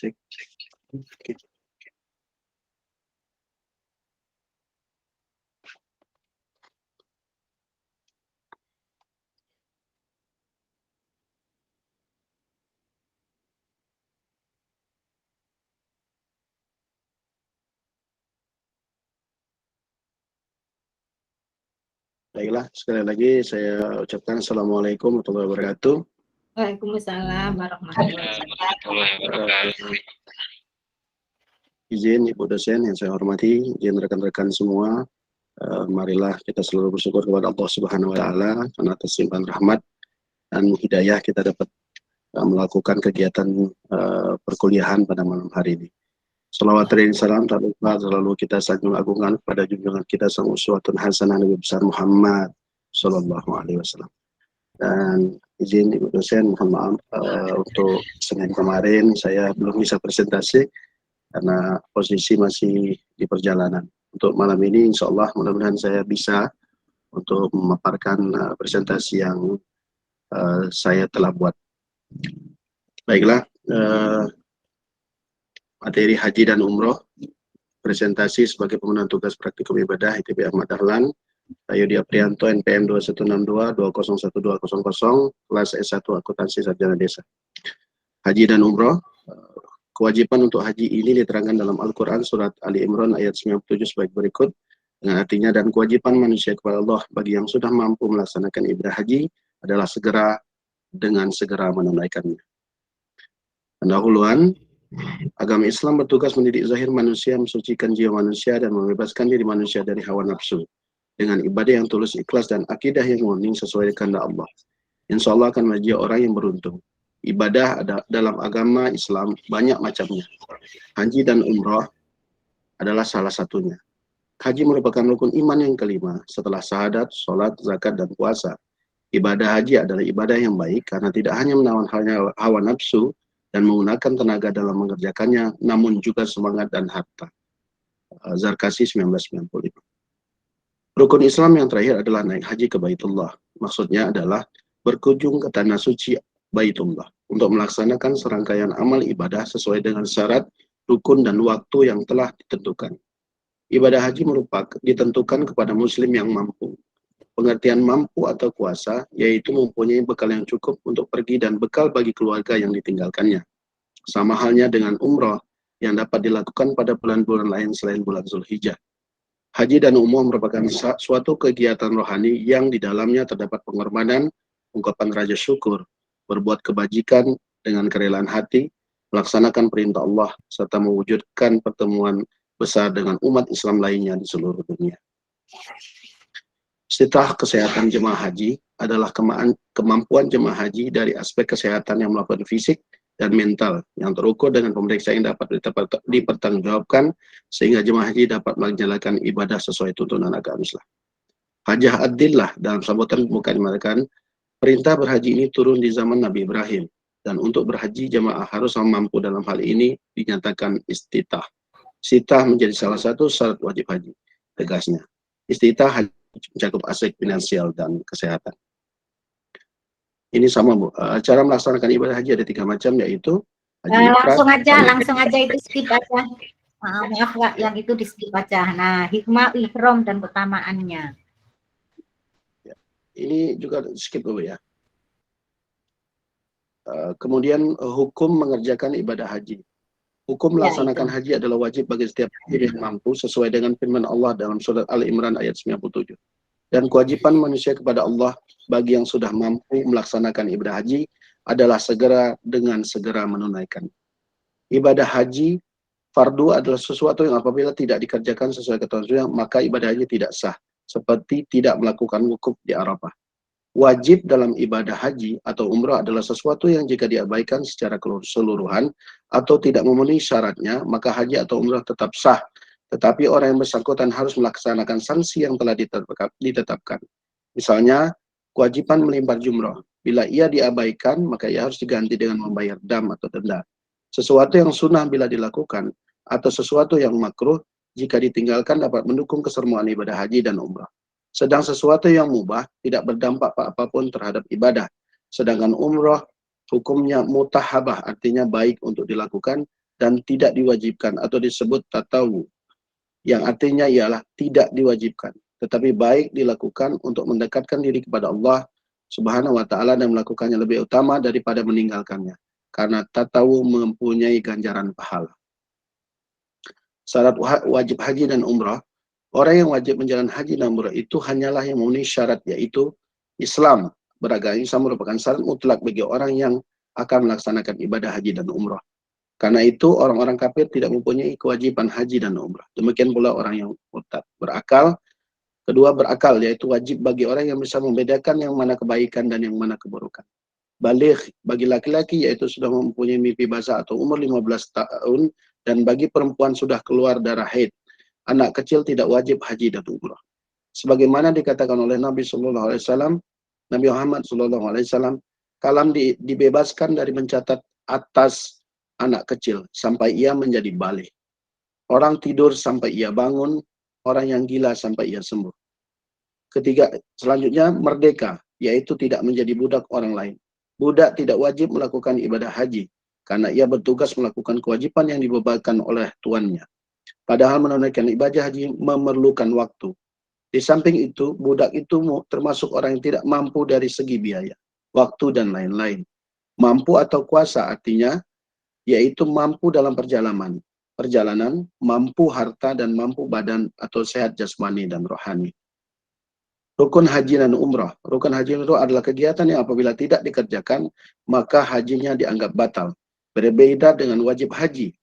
Cek. Baiklah, sekali lagi saya ucapkan Assalamualaikum warahmatullahi wabarakatuh. Waalaikumsalam warahmatullahi wabarakatuh. Izin Ibu dosen yang saya hormati, izin rekan-rekan semua, marilah kita selalu bersyukur kepada Allah Subhanahu wa Ta'ala karena atas limpahan rahmat dan hidayah kita dapat melakukan kegiatan perkuliahan pada malam hari ini. Salawat dan salam tak lupa selalu kita sanjung agungkan kepada junjungan kita sang uswatun hasanah Nabi besar Muhammad Sallallahu Alaihi Wasallam. Dan izin Ibu dosen, mohon maaf untuk Senin kemarin saya belum bisa presentasi karena posisi masih di perjalanan. Untuk malam ini insya Allah mudah-mudahan saya bisa untuk memaparkan presentasi yang saya telah buat. Baiklah, materi haji dan umroh, presentasi sebagai pemenuhan tugas praktikum ibadah ITB Ahmad Dahlan, Yudi Aprianto, NPM 2162-201200, kelas S1 Akuntansi Sarjana Desa. Haji dan umroh, kewajiban untuk haji ini diterangkan dalam Al-Quran surat Ali Imran ayat 97 sebagai berikut, dengan artinya dan kewajiban manusia kepada Allah bagi yang sudah mampu melaksanakan ibadah haji adalah segera menunaikannya. Pendahuluan, agama Islam bertugas mendidik zahir manusia, mensucikan jiwa manusia, dan membebaskan diri manusia dari hawa nafsu dengan ibadah yang tulus, ikhlas, dan akidah yang murni sesuai kehendak Allah. Insya Allah akan menjadi orang yang beruntung. Ibadah dalam agama Islam banyak macamnya. Haji dan umrah adalah salah satunya. Haji merupakan rukun iman yang kelima setelah syahadat, sholat, zakat, dan puasa. Ibadah haji adalah ibadah yang baik karena tidak hanya menawan hawa nafsu dan menggunakan tenaga dalam mengerjakannya, namun juga semangat dan harta. Zarkasi 1995. Rukun Islam yang terakhir adalah naik haji ke Baitullah. Maksudnya adalah berkunjung ke tanah suci Baitullah. untuk melaksanakan serangkaian amal ibadah sesuai dengan syarat, rukun, dan waktu yang telah ditentukan. Ibadah haji ditentukan kepada muslim yang mampu. Pengertian mampu atau kuasa, yaitu mempunyai bekal yang cukup untuk pergi dan bekal bagi keluarga yang ditinggalkannya. Sama halnya dengan umroh yang dapat dilakukan pada bulan-bulan lain selain bulan Zulhijjah. Haji dan umroh merupakan suatu kegiatan rohani yang di dalamnya terdapat pengorbanan, ungkapan raja syukur, berbuat kebajikan dengan kerelaan hati, melaksanakan perintah Allah, serta mewujudkan pertemuan besar dengan umat Islam lainnya di seluruh dunia. Istitah kesehatan jemaah haji adalah kemampuan jemaah haji dari aspek kesehatan yang melakukan fisik dan mental yang terukur dengan pemeriksaan yang dapat dipertanggungjawabkan sehingga jemaah haji dapat menjalankan ibadah sesuai tuntunan agama Islam. Hajah ad-dillah dalam sambutan pembukaan mengatakan, perintah berhaji ini turun di zaman Nabi Ibrahim, dan untuk berhaji jemaah harus mampu dalam hal ini dinyatakan istitah. Istitah menjadi salah satu syarat wajib haji, tegasnya. Istitah mencakup aspek finansial dan kesehatan. Ini sama, Bu. Cara melaksanakan ibadah haji ada 3 macam, yaitu haji ifrad, langsung aja itu skip aja. Maaf Kak, yang itu di skip aja. Nah, hikmah ihram dan keutamaannya. ini juga skip dulu ya. Kemudian hukum mengerjakan ibadah haji. Hukum melaksanakan haji adalah wajib bagi setiap haji yang mampu sesuai dengan firman Allah dalam surat Al-Imran ayat 97. Dan kewajiban manusia kepada Allah bagi yang sudah mampu melaksanakan ibadah haji adalah segera menunaikan. Ibadah haji fardu adalah sesuatu yang apabila tidak dikerjakan sesuai ketentuan maka ibadah haji tidak sah, seperti tidak melakukan wukuf di Arafah. Wajib dalam ibadah haji atau umrah adalah sesuatu yang jika diabaikan secara keseluruhan atau tidak memenuhi syaratnya, maka haji atau umrah tetap sah. Tetapi orang yang bersangkutan harus melaksanakan sanksi yang telah ditetapkan. Misalnya, kewajiban melempar jumroh. Bila ia diabaikan, maka ia harus diganti dengan membayar dam atau denda. Sesuatu yang sunnah bila dilakukan, atau sesuatu yang makruh, jika ditinggalkan dapat mendukung kesermuan ibadah haji dan umrah. Sedang sesuatu yang mubah tidak berdampak apapun terhadap ibadah. Sedangkan umrah hukumnya mutahabah, artinya baik untuk dilakukan dan tidak diwajibkan atau disebut tatawu, yang artinya ialah tidak diwajibkan, tetapi baik dilakukan untuk mendekatkan diri kepada Allah Subhanahu wa Ta'ala dan melakukannya lebih utama daripada meninggalkannya, karena tatawu mempunyai ganjaran pahala. Syarat wajib haji dan umrah. Orang yang wajib menjalankan haji dan umrah itu hanyalah yang memenuhi syarat, yaitu Islam. Beragama Islam merupakan syarat mutlak bagi orang yang akan melaksanakan ibadah haji dan umrah. Karena itu orang-orang kafir tidak mempunyai kewajiban haji dan umrah. Demikian pula orang yang murtad. Kedua berakal, yaitu wajib bagi orang yang bisa membedakan yang mana kebaikan dan yang mana keburukan. Baligh bagi laki-laki, yaitu sudah mempunyai mimpi basah atau umur 15 tahun, dan bagi perempuan sudah keluar darah haid. Anak kecil tidak wajib haji dan umrah. Sebagaimana dikatakan oleh Nabi Sallallahu Alaihi Wasallam, Nabi Muhammad Sallallahu Alaihi Wasallam, kalam dibebaskan dari mencatat atas anak kecil sampai ia menjadi baligh. Orang tidur sampai ia bangun, orang yang gila sampai ia sembuh. Ketiga, selanjutnya merdeka, yaitu tidak menjadi budak orang lain. Budak tidak wajib melakukan ibadah haji, karena ia bertugas melakukan kewajiban yang dibebankan oleh tuannya. Padahal menunaikan ibadah haji memerlukan waktu. Di samping itu, budak itu termasuk orang yang tidak mampu dari segi biaya, waktu, dan lain-lain. Mampu atau kuasa artinya, yaitu mampu dalam perjalanan, mampu harta, dan mampu badan atau sehat jasmani dan rohani. Rukun haji dan umrah. Rukun haji dan umrah adalah kegiatan yang apabila tidak dikerjakan, maka hajinya dianggap batal. Berbeda dengan wajib haji.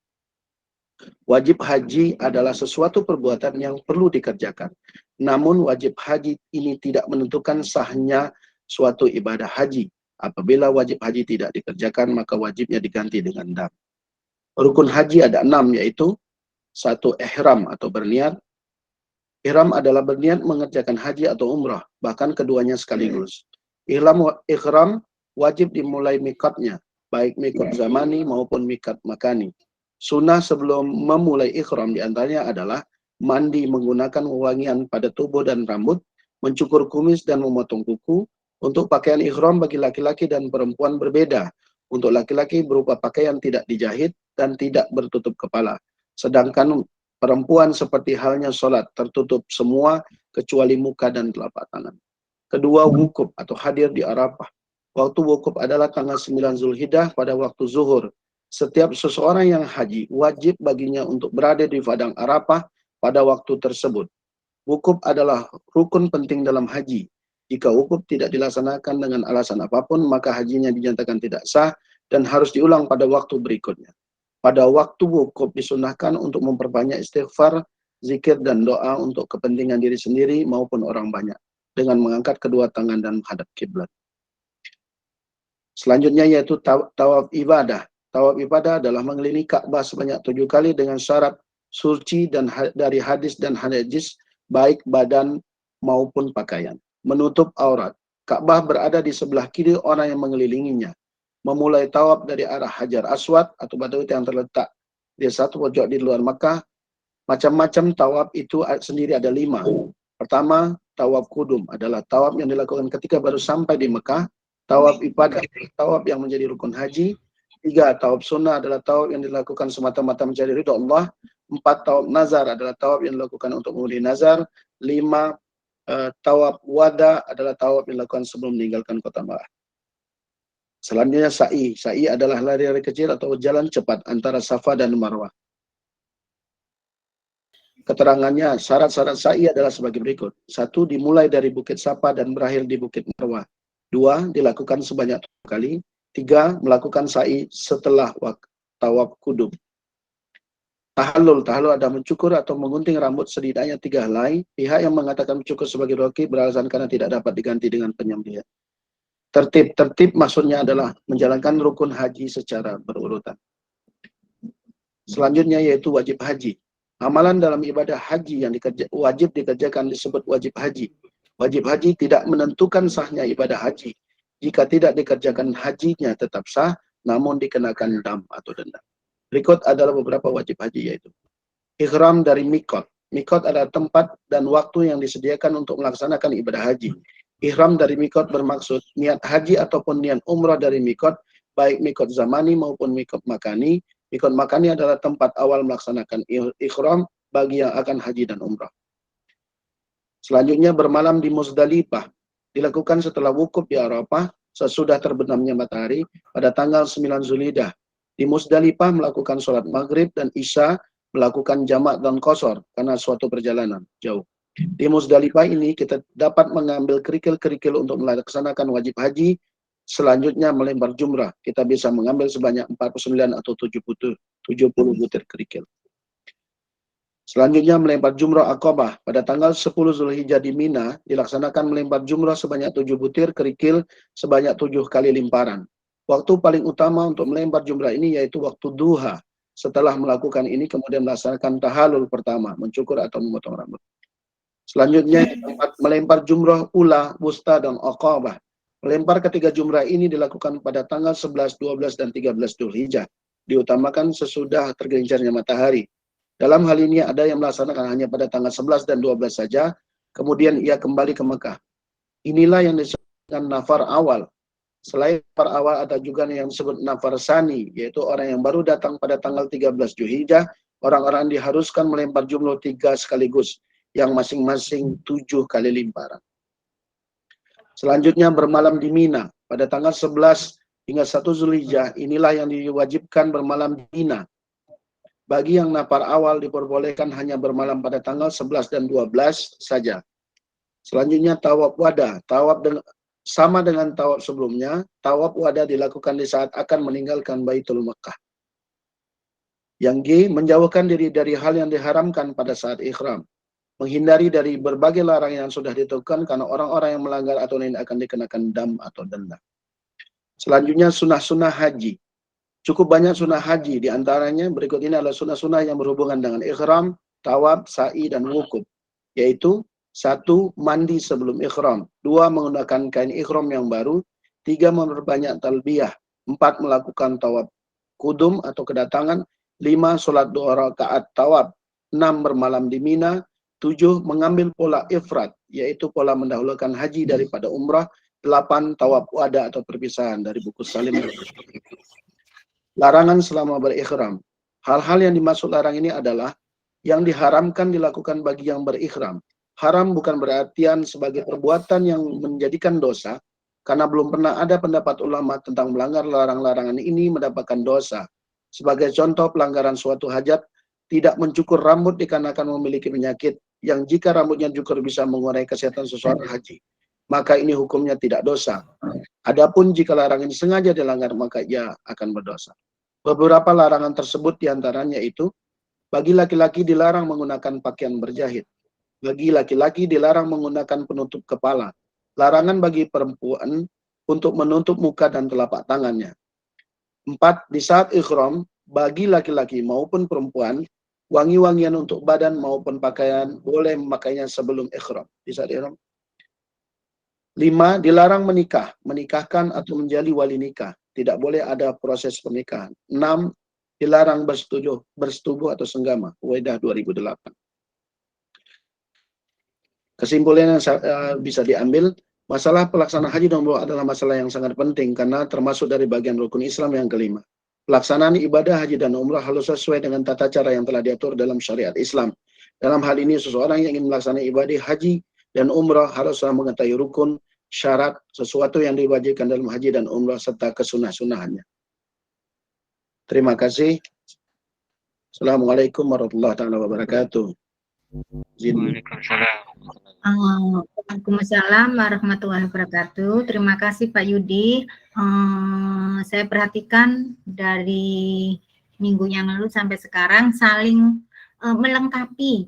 Wajib haji adalah sesuatu perbuatan yang perlu dikerjakan. Namun wajib haji ini tidak menentukan sahnya suatu ibadah haji. Apabila wajib haji tidak dikerjakan, maka wajibnya diganti dengan dam. Rukun haji ada 6, yaitu 1. Ihram atau berniat. Ihram adalah berniat mengerjakan haji atau umrah, bahkan keduanya sekaligus. Ihram wajib dimulai mikatnya, baik mikat zamani maupun mikat makani. Sunnah sebelum memulai ihram diantaranya adalah mandi menggunakan wewangian pada tubuh dan rambut, mencukur kumis dan memotong kuku. Untuk pakaian ihram bagi laki-laki dan perempuan berbeda. Untuk laki-laki berupa pakaian tidak dijahit dan tidak bertutup kepala. Sedangkan perempuan seperti halnya sholat tertutup semua kecuali muka dan telapak tangan. Kedua, wukuf atau hadir di Arafah. Waktu wukuf adalah tanggal 9 Zulhijjah pada waktu zuhur. Setiap seseorang yang haji wajib baginya untuk berada di padang Arafah pada waktu tersebut. Wukuf adalah rukun penting dalam haji. Jika wukuf tidak dilaksanakan dengan alasan apapun, maka hajinya dinyatakan tidak sah dan harus diulang pada waktu berikutnya. Pada waktu wukuf disunahkan untuk memperbanyak istighfar, zikir, dan doa untuk kepentingan diri sendiri maupun orang banyak, dengan mengangkat kedua tangan dan menghadap kiblat. Selanjutnya yaitu tawaf ibadah. Tawaf ibadah adalah mengelilingi Ka'bah sebanyak 7 kali dengan syarat suci dan dari hadis dan hadis baik badan maupun pakaian. Menutup aurat. Ka'bah berada di sebelah kiri orang yang mengelilinginya. Memulai tawaf dari arah Hajar Aswad atau batu yang terletak di satu pojok di luar Makkah. Macam-macam tawaf itu sendiri ada 5. Pertama, tawaf kudum adalah tawaf yang dilakukan ketika baru sampai di Mekah. Tawaf ibadah adalah tawaf yang menjadi rukun haji. 3, tawaf sunnah adalah tawaf yang dilakukan semata-mata mencari ridho Allah. 4, tawaf nazar adalah tawaf yang dilakukan untuk memenuhi nazar. 5, tawaf wada adalah tawaf yang dilakukan sebelum meninggalkan kota Makkah. Selanjutnya sa'i. Sa'i adalah lari-lari kecil atau jalan cepat antara Safa dan Marwah. Keterangannya, syarat-syarat sa'i adalah sebagai berikut. 1, dimulai dari Bukit Safa dan berakhir di Bukit Marwah. 2, dilakukan sebanyak 7 kali. 3, melakukan sa'i setelah tawaf kudum. Tahallul ada mencukur atau menggunting rambut setidaknya 3 helai. Pihak yang mengatakan mencukur sebagai rukun beralasan karena tidak dapat diganti dengan penyembelihan. Tertib maksudnya adalah menjalankan rukun haji secara berurutan. Selanjutnya yaitu wajib haji. Amalan dalam ibadah haji yang wajib dikerjakan disebut wajib haji. Wajib haji tidak menentukan sahnya ibadah haji. Jika tidak dikerjakan hajinya tetap sah, namun dikenakan dam atau denda. Berikut adalah beberapa wajib haji yaitu ihram dari mikot. Mikot adalah tempat dan waktu yang disediakan untuk melaksanakan ibadah haji. Ihram dari mikot bermaksud niat haji ataupun niat umrah dari mikot, baik mikot zamani maupun mikot makani. Mikot makani adalah tempat awal melaksanakan ihram bagi yang akan haji dan umrah. Selanjutnya bermalam di Muzdalifah. Dilakukan setelah wukuf di Arafah sesudah terbenamnya matahari pada tanggal 9 Zulhijjah. Di Muzdalifah melakukan sholat maghrib dan isya, melakukan jamak dan qasar karena suatu perjalanan jauh. Di Muzdalifah ini kita dapat mengambil kerikil-kerikil untuk melaksanakan wajib haji. Selanjutnya melempar jumrah. Kita bisa mengambil sebanyak 49 atau 70 butir kerikil. Selanjutnya melempar jumrah Aqabah. Pada tanggal 10 Zulhijjah di Mina, dilaksanakan melempar jumrah sebanyak 7 butir kerikil sebanyak 7 kali limparan. Waktu paling utama untuk melempar jumrah ini yaitu waktu duha. Setelah melakukan ini kemudian melaksanakan tahallul pertama, mencukur atau memotong rambut. Selanjutnya melempar jumrah ula, wusta, dan aqabah. Melempar ketiga jumrah ini dilakukan pada tanggal 11, 12, dan 13 Dzulhijjah. Diutamakan sesudah tergelincirnya matahari. Dalam hal ini ada yang melaksanakan hanya pada tanggal 11 dan 12 saja, kemudian ia kembali ke Mekah. Inilah yang disebut dengan nafar awal. Selain nafar awal ada juga yang disebut nafar sani, yaitu orang yang baru datang pada tanggal 13 Dzulhijjah. Orang-orang diharuskan melempar jumlah 3 sekaligus, yang masing-masing 7 kali limparan. Selanjutnya bermalam di Mina. Pada tanggal 11 hingga 1 Zulhijjah, inilah yang diwajibkan bermalam di Mina. Bagi yang nafar awal diperbolehkan hanya bermalam pada tanggal 11 dan 12 saja. Selanjutnya tawaf wada. Sama dengan tawaf sebelumnya, tawaf wada dilakukan di saat akan meninggalkan Baitul Makkah. Yang G, menjauhkan diri dari hal yang diharamkan pada saat ihram. Menghindari dari berbagai larangan yang sudah ditentukan karena orang-orang yang melanggar aturan ini akan dikenakan dam atau denda. Selanjutnya sunnah-sunnah haji. Cukup banyak sunnah haji, diantaranya berikut ini adalah sunnah-sunnah yang berhubungan dengan ihram, tawaf, sa'i, dan wukuf. Yaitu 1. Mandi sebelum ihram. 2. Menggunakan kain ihram yang baru. 3. Memperbanyak talbiyah. 4. Melakukan tawaf kudum atau kedatangan. 5. Sholat 2 rakaat tawaf. 6. Bermalam di Mina. 7. Mengambil pola ifrat, yaitu pola mendahulukan haji daripada umrah. 8 tawaf wada atau perpisahan dari buku Salim. Larangan selama berikhram. Hal-hal yang dimaksud larang ini adalah yang diharamkan dilakukan bagi yang berikhram. Haram bukan berartian sebagai perbuatan yang menjadikan dosa, karena belum pernah ada pendapat ulama tentang melanggar larang-larangan ini mendapatkan dosa. Sebagai contoh, pelanggaran suatu hajat, tidak mencukur rambut dikarenakan memiliki penyakit, yang jika rambutnya cukur bisa mengurangi kesehatan seseorang haji, maka ini hukumnya tidak dosa. Adapun jika larangan sengaja dilanggar, maka ia akan berdosa. Beberapa larangan tersebut diantaranya itu, bagi laki-laki dilarang menggunakan pakaian berjahit. Bagi laki-laki dilarang menggunakan penutup kepala. Larangan bagi perempuan untuk menutup muka dan telapak tangannya. 4. Di saat ikhram, bagi laki-laki maupun perempuan, wangi-wangian untuk badan maupun pakaian boleh memakainya sebelum ikhram. Di saat ikhram. 5. Dilarang menikah, menikahkan atau menjadi wali nikah. Tidak boleh ada proses pernikahan. 6. Dilarang bersetubuh atau senggama. Uwaidah 2008. Kesimpulan yang bisa diambil, masalah pelaksanaan haji dan umrah adalah masalah yang sangat penting karena termasuk dari bagian rukun Islam yang kelima. Pelaksanaan ibadah haji dan umrah harus sesuai dengan tata cara yang telah diatur dalam syariat Islam. Dalam hal ini, seseorang yang ingin melaksanakan ibadah haji dan umrah haruslah mengetahui rukun, syarat, sesuatu yang diwajibkan dalam haji dan umrah serta kesunah-sunahannya. Terima kasih. Assalamualaikum warahmatullahi wabarakatuh. Waalaikumsalam. Waalaikumsalam warahmatullahi wabarakatuh. Terima kasih Pak Yudi. Saya perhatikan dari minggu yang lalu sampai sekarang saling melengkapi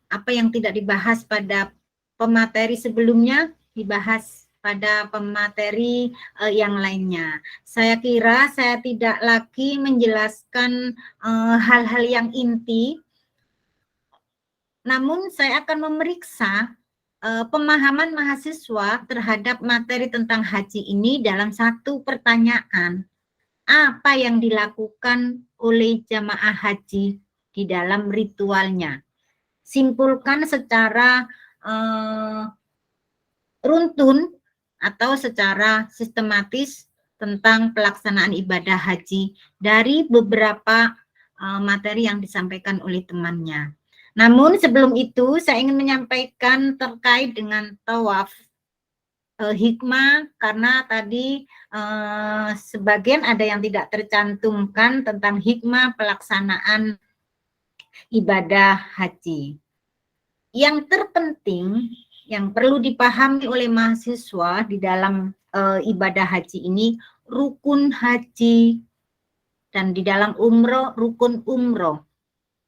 apa yang tidak dibahas pada pemateri sebelumnya dibahas pada pemateri yang lainnya. Saya kira saya tidak lagi menjelaskan hal-hal yang inti, namun saya akan memeriksa pemahaman mahasiswa terhadap materi tentang haji ini dalam satu pertanyaan. Apa yang dilakukan oleh jamaah haji di dalam ritualnya? Simpulkan secara runtun atau secara sistematis tentang pelaksanaan ibadah haji dari beberapa materi yang disampaikan oleh temannya. Namun sebelum itu saya ingin menyampaikan terkait dengan tawaf hikmah, karena tadi sebagian ada yang tidak tercantumkan tentang hikmah pelaksanaan ibadah haji. Yang terpenting yang perlu dipahami oleh mahasiswa di dalam ibadah haji ini, rukun haji, dan di dalam umroh, rukun umroh.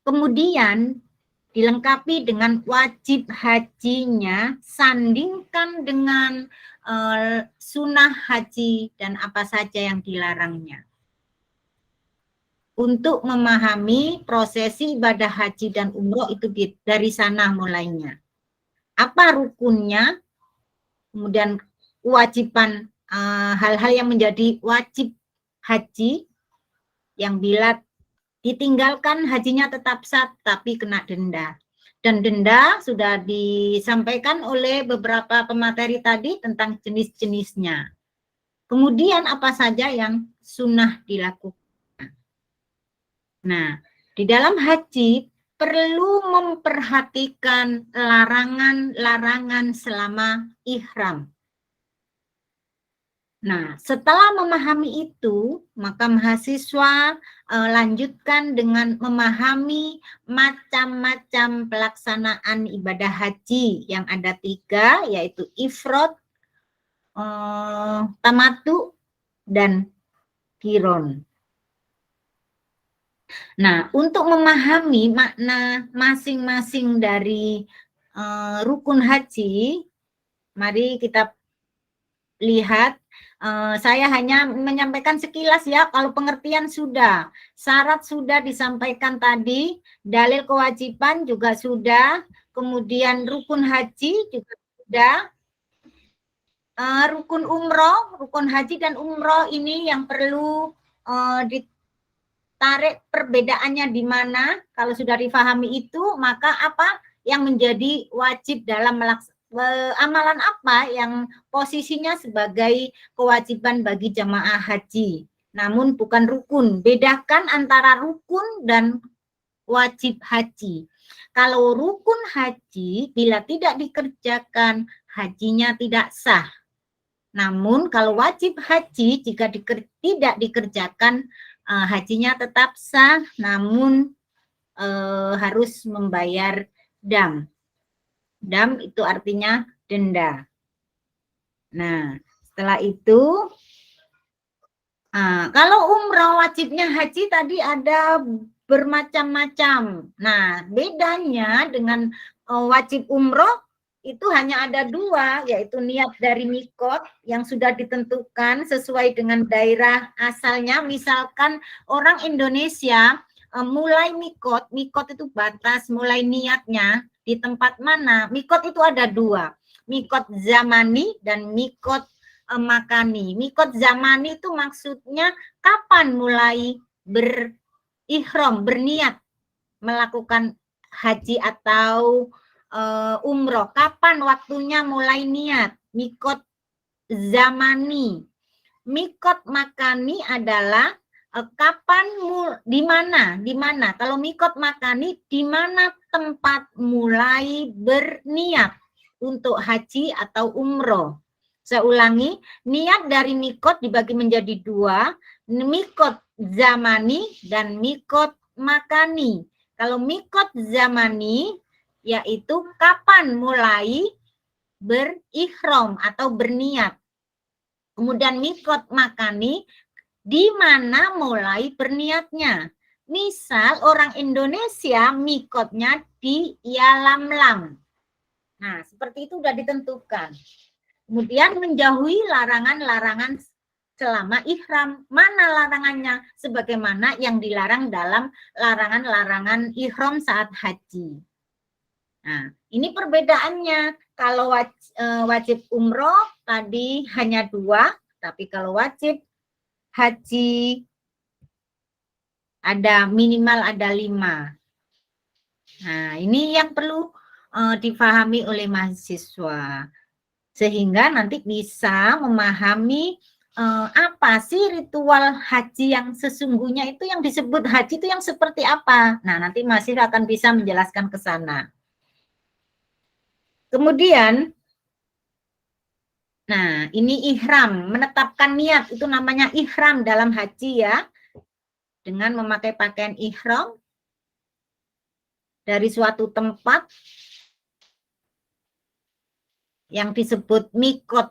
Kemudian dilengkapi dengan wajib hajinya, sandingkan dengan sunnah haji dan apa saja yang dilarangnya. Untuk memahami prosesi ibadah haji dan umroh itu dari sana mulainya. Apa rukunnya, kemudian kewajiban hal-hal yang menjadi wajib haji, yang bila ditinggalkan hajinya tetap sah tapi kena denda. Dan denda sudah disampaikan oleh beberapa pemateri tadi tentang jenis-jenisnya. Kemudian apa saja yang sunnah dilakukan. Nah, di dalam haji perlu memperhatikan larangan-larangan selama ihram. Nah, setelah memahami itu, maka mahasiswa lanjutkan dengan memahami macam-macam pelaksanaan ibadah haji yang ada 3, yaitu ifrad, tamattu, dan qiron. Nah, untuk memahami makna masing-masing dari rukun haji, mari kita lihat. Saya hanya menyampaikan sekilas ya, kalau pengertian sudah, syarat sudah disampaikan tadi, dalil kewajiban juga sudah, kemudian rukun haji juga sudah, rukun umroh, rukun haji dan umroh ini yang perlu ditarik perbedaannya di mana. Kalau sudah difahami itu, maka apa yang menjadi wajib dalam amalan apa yang posisinya sebagai kewajiban bagi jamaah haji, namun bukan rukun. Bedakan antara rukun dan wajib haji. Kalau rukun haji, bila tidak dikerjakan, hajinya tidak sah. Namun kalau wajib haji, jika tidak dikerjakan, hajinya tetap sah, namun harus membayar dam. Dam itu artinya denda. Nah, setelah itu, kalau umrah wajibnya haji tadi ada bermacam-macam. Nah, bedanya dengan wajib umroh itu hanya ada dua, yaitu niat dari mikot yang sudah ditentukan sesuai dengan daerah asalnya. Misalkan orang Indonesia mulai mikot itu batas mulai niatnya di tempat mana. Mikot itu ada dua, mikot zamani dan mikot makani. Mikot zamani itu maksudnya kapan mulai berihram, berniat melakukan haji atau umroh. Kapan waktunya mulai niat? Mikot zamani. Mikot makani adalah kapan, di mana. Kalau mikot makani, di mana tempat mulai berniat untuk haji atau umroh. Saya ulangi, niat dari mikot dibagi menjadi dua, mikot zamani dan mikot makani. Kalau mikot zamani, yaitu kapan mulai berihram atau berniat. Kemudian mikot makani, di mana mulai berniatnya. Misal orang Indonesia mikotnya di Yalamlam. Nah, seperti itu sudah ditentukan. Kemudian menjauhi larangan-larangan selama ihram. Mana larangannya? Sebagaimana yang dilarang dalam larangan-larangan ihram saat haji. Nah, ini perbedaannya. Kalau wajib umroh tadi hanya dua, tapi kalau wajib haji ada minimal ada 5. Nah, ini yang perlu dipahami oleh mahasiswa. Sehingga nanti bisa memahami apa sih ritual haji yang sesungguhnya itu, yang disebut haji itu yang seperti apa. Nah, nanti mahasiswa akan bisa menjelaskan ke sana. Kemudian, nah ini ihram, menetapkan niat, itu namanya ihram dalam haji ya. Dengan memakai pakaian ihram dari suatu tempat yang disebut mikot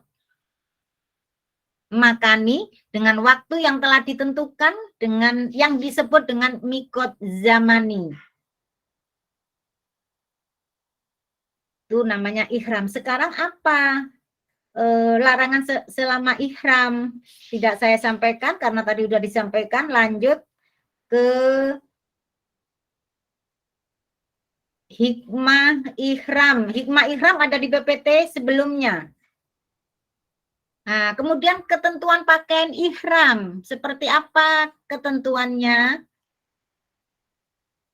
makani dengan waktu yang telah ditentukan dengan yang disebut dengan mikot zamani. Itu namanya ihram. Sekarang apa larangan selama ihram? Tidak saya sampaikan karena tadi sudah disampaikan. Lanjut ke hikmah ihram. Hikmah ihram ada di PPT sebelumnya. Nah, kemudian ketentuan pakaian ihram. Seperti apa ketentuannya?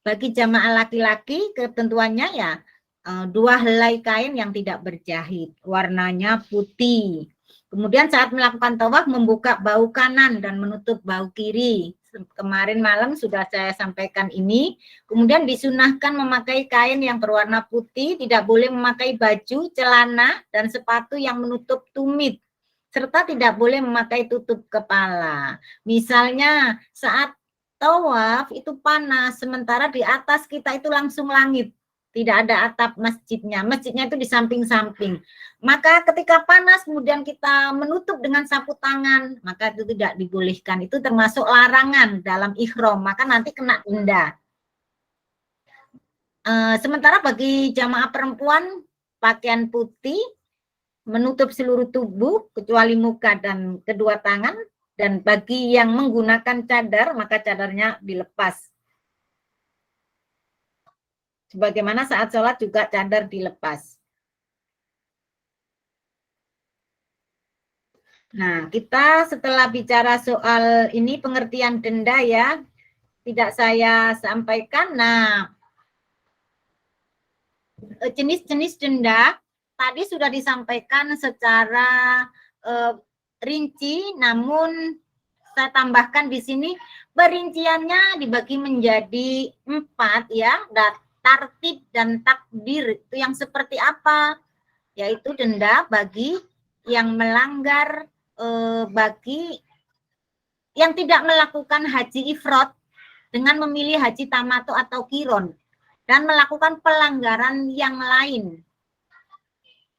Bagi jamaah laki-laki ketentuannya ya 2 helai kain yang tidak berjahit, warnanya putih. Kemudian saat melakukan tawaf membuka bahu kanan dan menutup bahu kiri. Kemarin malam sudah saya sampaikan ini. Kemudian disunahkan memakai kain yang berwarna putih, tidak boleh memakai baju, celana, dan sepatu yang menutup tumit. Serta tidak boleh memakai tutup kepala. Misalnya saat tawaf itu panas, sementara di atas kita itu langsung langit. Tidak ada atap masjidnya. Masjidnya itu di samping-samping. Maka ketika panas kemudian kita menutup dengan sapu tangan, maka itu tidak dibolehkan. Itu termasuk larangan dalam ihram. Maka nanti kena denda. Sementara bagi jamaah perempuan, pakaian putih menutup seluruh tubuh kecuali muka dan kedua tangan. Dan bagi yang menggunakan cadar, maka cadarnya dilepas. Sebagaimana saat sholat juga cadar dilepas. Nah, kita setelah bicara soal ini pengertian denda ya, tidak saya sampaikan. Nah, jenis-jenis denda tadi sudah disampaikan secara rinci, namun saya tambahkan di sini perinciannya dibagi menjadi 4 ya, tartib dan takdir. Itu yang seperti apa? Yaitu denda bagi yang melanggar, bagi yang tidak melakukan haji ifrad dengan memilih haji tamato atau kiron dan melakukan pelanggaran yang lain.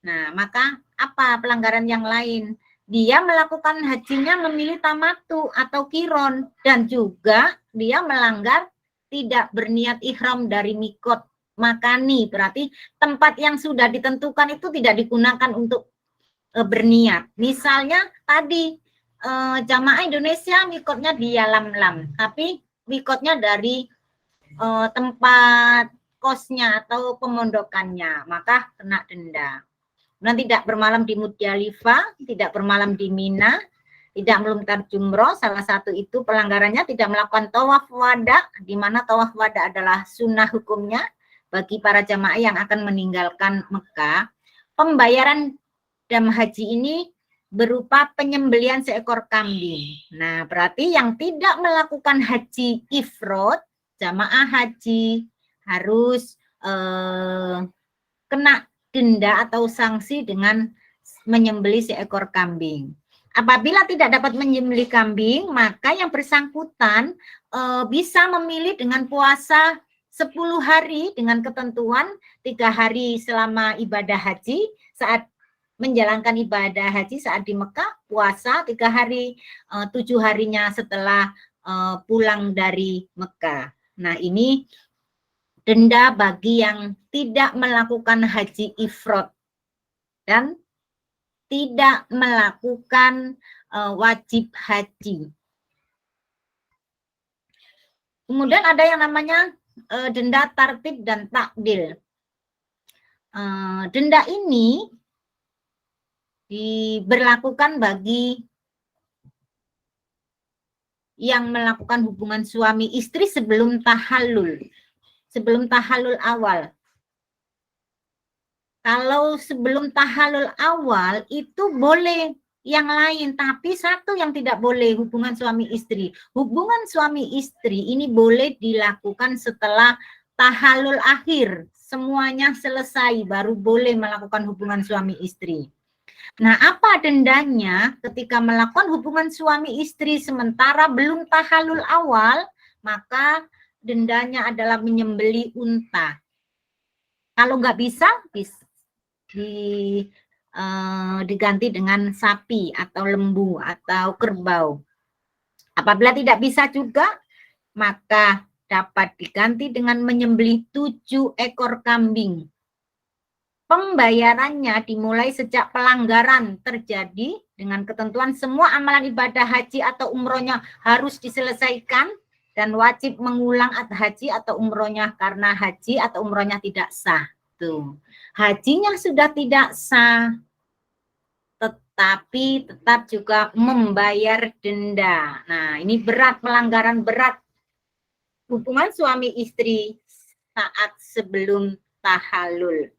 Nah, maka apa pelanggaran yang lain? Dia melakukan hajinya memilih tamatu atau kiron, dan juga dia melanggar tidak berniat ihram dari mikot makani. Berarti tempat yang sudah ditentukan itu tidak digunakan untuk berniat. Misalnya tadi jamaah Indonesia mikotnya di Yalamlam, tapi mikotnya dari tempat kosnya atau pemondokannya, maka kena denda. Dan tidak bermalam di Muzdalifah, tidak bermalam di Mina, tidak melontar jumroh. Salah satu itu pelanggarannya tidak melakukan tawaf wada, di mana tawaf wada adalah sunnah hukumnya bagi para jamaah yang akan meninggalkan Mekah. Pembayaran dam haji ini berupa penyembelian seekor kambing. Nah, berarti yang tidak melakukan haji ifrad, jamaah haji harus kena denda atau sanksi dengan menyembelih seekor kambing. Apabila tidak dapat menyembelih kambing, maka yang bersangkutan bisa memilih dengan puasa 10 hari dengan ketentuan 3 hari selama ibadah haji, saat menjalankan ibadah haji saat di Mekah, puasa 3 hari, 7 harinya setelah pulang dari Mekah. Nah, ini denda bagi yang tidak melakukan haji ifrad dan tidak melakukan wajib haji. Kemudian ada yang namanya denda tartib dan takdil. Denda ini diberlakukan bagi yang melakukan hubungan suami istri sebelum tahallul. Sebelum tahallul awal. Kalau sebelum tahallul awal itu boleh yang lain, tapi satu yang tidak boleh, hubungan suami istri. Hubungan suami istri ini boleh dilakukan setelah tahallul akhir. Semuanya selesai baru boleh melakukan hubungan suami istri. Nah, apa dendanya ketika melakukan hubungan suami istri sementara belum tahallul awal? Maka dendanya adalah menyembelih unta. Kalau nggak bisa diganti dengan sapi atau lembu atau kerbau. Apabila tidak bisa juga, maka dapat diganti dengan menyembelih 7 ekor kambing. Pembayarannya dimulai sejak pelanggaran terjadi dengan ketentuan semua amalan ibadah haji atau umrohnya harus diselesaikan dan wajib mengulang haji atau umrohnya karena haji atau umrohnya tidak sah. Tuh. Hajinya sudah tidak sah, tetapi tetap juga membayar denda. Nah, ini berat, pelanggaran berat hubungan suami istri saat sebelum tahallul.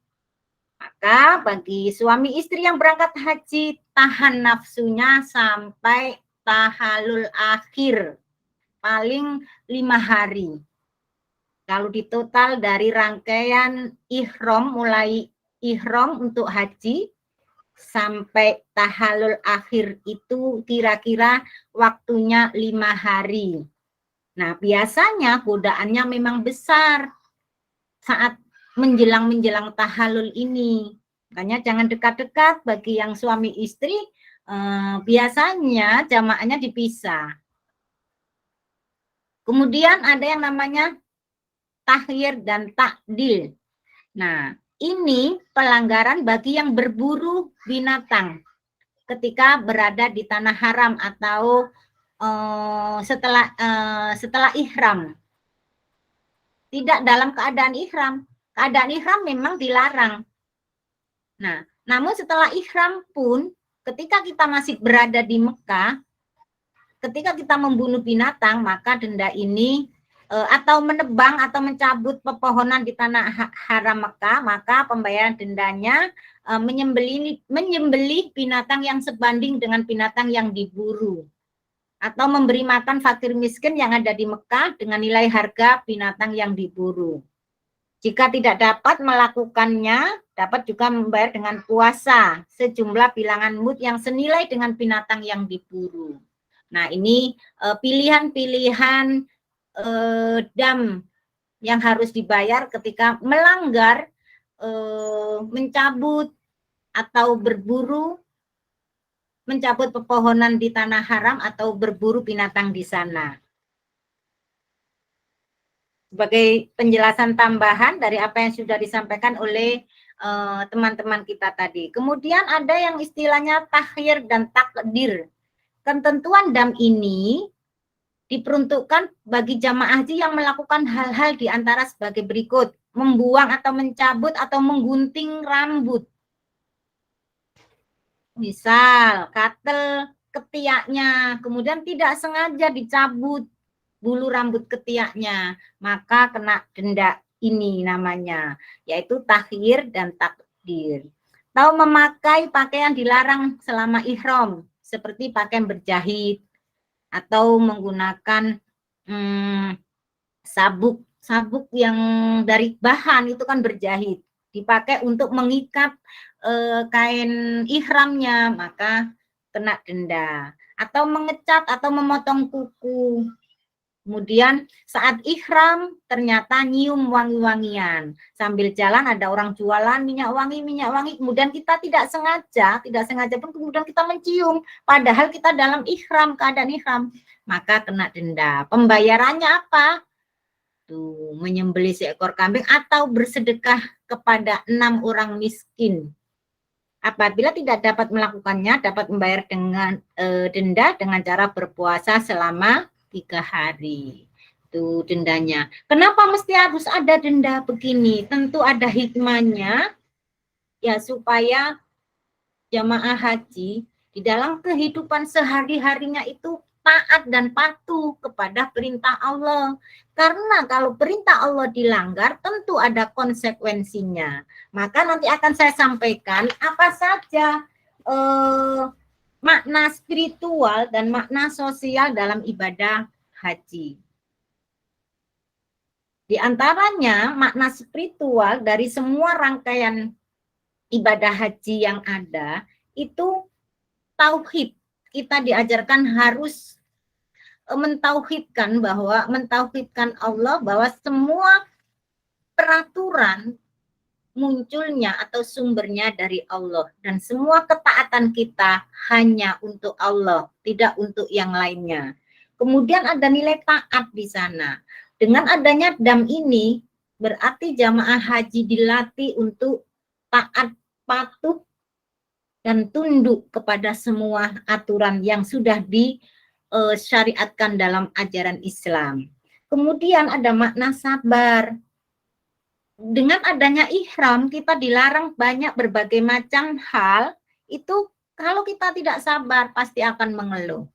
Maka bagi suami istri yang berangkat haji, tahan nafsunya sampai tahallul akhir. Paling 5 hari. Kalau ditotal dari rangkaian ihram, mulai ihram untuk haji sampai tahallul akhir itu kira-kira waktunya 5 hari. Nah, biasanya godaannya memang besar saat menjelang tahallul ini. Makanya jangan dekat-dekat bagi yang suami istri, biasanya jamaahnya dipisah. Kemudian ada yang namanya tahyir dan takdil. Nah, ini pelanggaran bagi yang berburu binatang ketika berada di tanah haram atau setelah ihram. Tidak dalam keadaan ihram. Keadaan ihram memang dilarang. Nah, namun setelah ihram pun, ketika kita masih berada di Mekah, ketika kita membunuh binatang, maka denda ini atau menebang atau mencabut pepohonan di tanah haram Mekah, maka pembayaran dendanya menyembelih binatang yang sebanding dengan binatang yang diburu, atau memberi makan fakir miskin yang ada di Mekah dengan nilai harga binatang yang diburu. Jika tidak dapat melakukannya, dapat juga membayar dengan puasa sejumlah bilangan mud yang senilai dengan binatang yang diburu. Nah, ini pilihan-pilihan dam yang harus dibayar ketika melanggar mencabut atau berburu, mencabut pepohonan di tanah haram atau berburu binatang di sana. Sebagai penjelasan tambahan dari apa yang sudah disampaikan oleh teman-teman kita tadi. Kemudian ada yang istilahnya takhir dan takdir. Ketentuan dam ini diperuntukkan bagi jamaah haji yang melakukan hal-hal di antara sebagai berikut: membuang atau mencabut atau menggunting rambut. Misal, katel ketiaknya, kemudian tidak sengaja dicabut bulu rambut ketiaknya, maka kena denda ini namanya, yaitu takhir dan takdir. Atau memakai pakaian dilarang selama ihram, seperti pakaian berjahit, atau menggunakan sabuk yang dari bahan itu kan berjahit, dipakai untuk mengikat kain ihramnya, maka kena denda. Atau mengecat atau memotong kuku. Kemudian saat ihram ternyata nyium wangi-wangian. Sambil jalan ada orang jualan minyak wangi, kemudian kita tidak sengaja pun kemudian kita mencium. Padahal kita dalam ihram, keadaan ihram. Maka kena denda. Pembayarannya apa? Tuh, menyembelih seekor kambing atau bersedekah kepada 6 orang miskin. Apabila tidak dapat melakukannya, dapat membayar dengan denda dengan cara berpuasa selama 3 hari. Itu dendanya. Kenapa mesti harus ada denda begini? Tentu ada hikmahnya, ya, supaya jamaah haji di dalam kehidupan sehari-harinya itu taat dan patuh kepada perintah Allah. Karena kalau perintah Allah dilanggar, tentu ada konsekuensinya. Maka nanti akan saya sampaikan apa saja makna spiritual dan makna sosial dalam ibadah haji. Di antaranya makna spiritual dari semua rangkaian ibadah haji yang ada itu tauhid. Kita diajarkan harus mentauhidkan Allah, bahwa semua peraturan munculnya atau sumbernya dari Allah, dan semua ketaatan kita hanya untuk Allah, tidak untuk yang lainnya. Kemudian ada nilai taat di sana. Dengan adanya dam ini berarti jamaah haji dilatih untuk taat, patuh, dan tunduk kepada semua aturan yang sudah disyariatkan dalam ajaran Islam. Kemudian ada makna sabar. Dengan adanya ihram, kita dilarang banyak berbagai macam hal. Itu kalau kita tidak sabar, pasti akan mengeluh.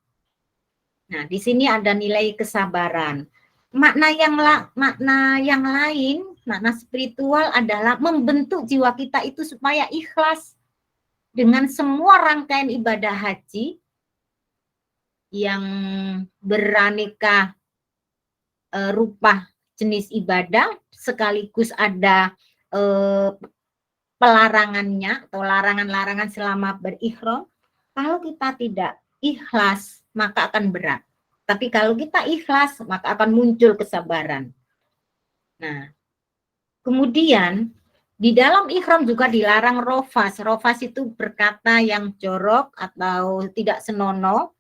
Nah, di sini ada nilai kesabaran. Makna yang lain, makna spiritual adalah membentuk jiwa kita itu supaya ikhlas dengan semua rangkaian ibadah haji yang beraneka rupa jenis ibadah, sekaligus ada pelarangannya atau larangan-larangan selama berihram. Kalau kita tidak ikhlas, maka akan berat. Tapi kalau kita ikhlas, maka akan muncul kesabaran. Nah, kemudian di dalam ihram juga dilarang rofas. Rofas itu berkata yang jorok atau tidak senonoh.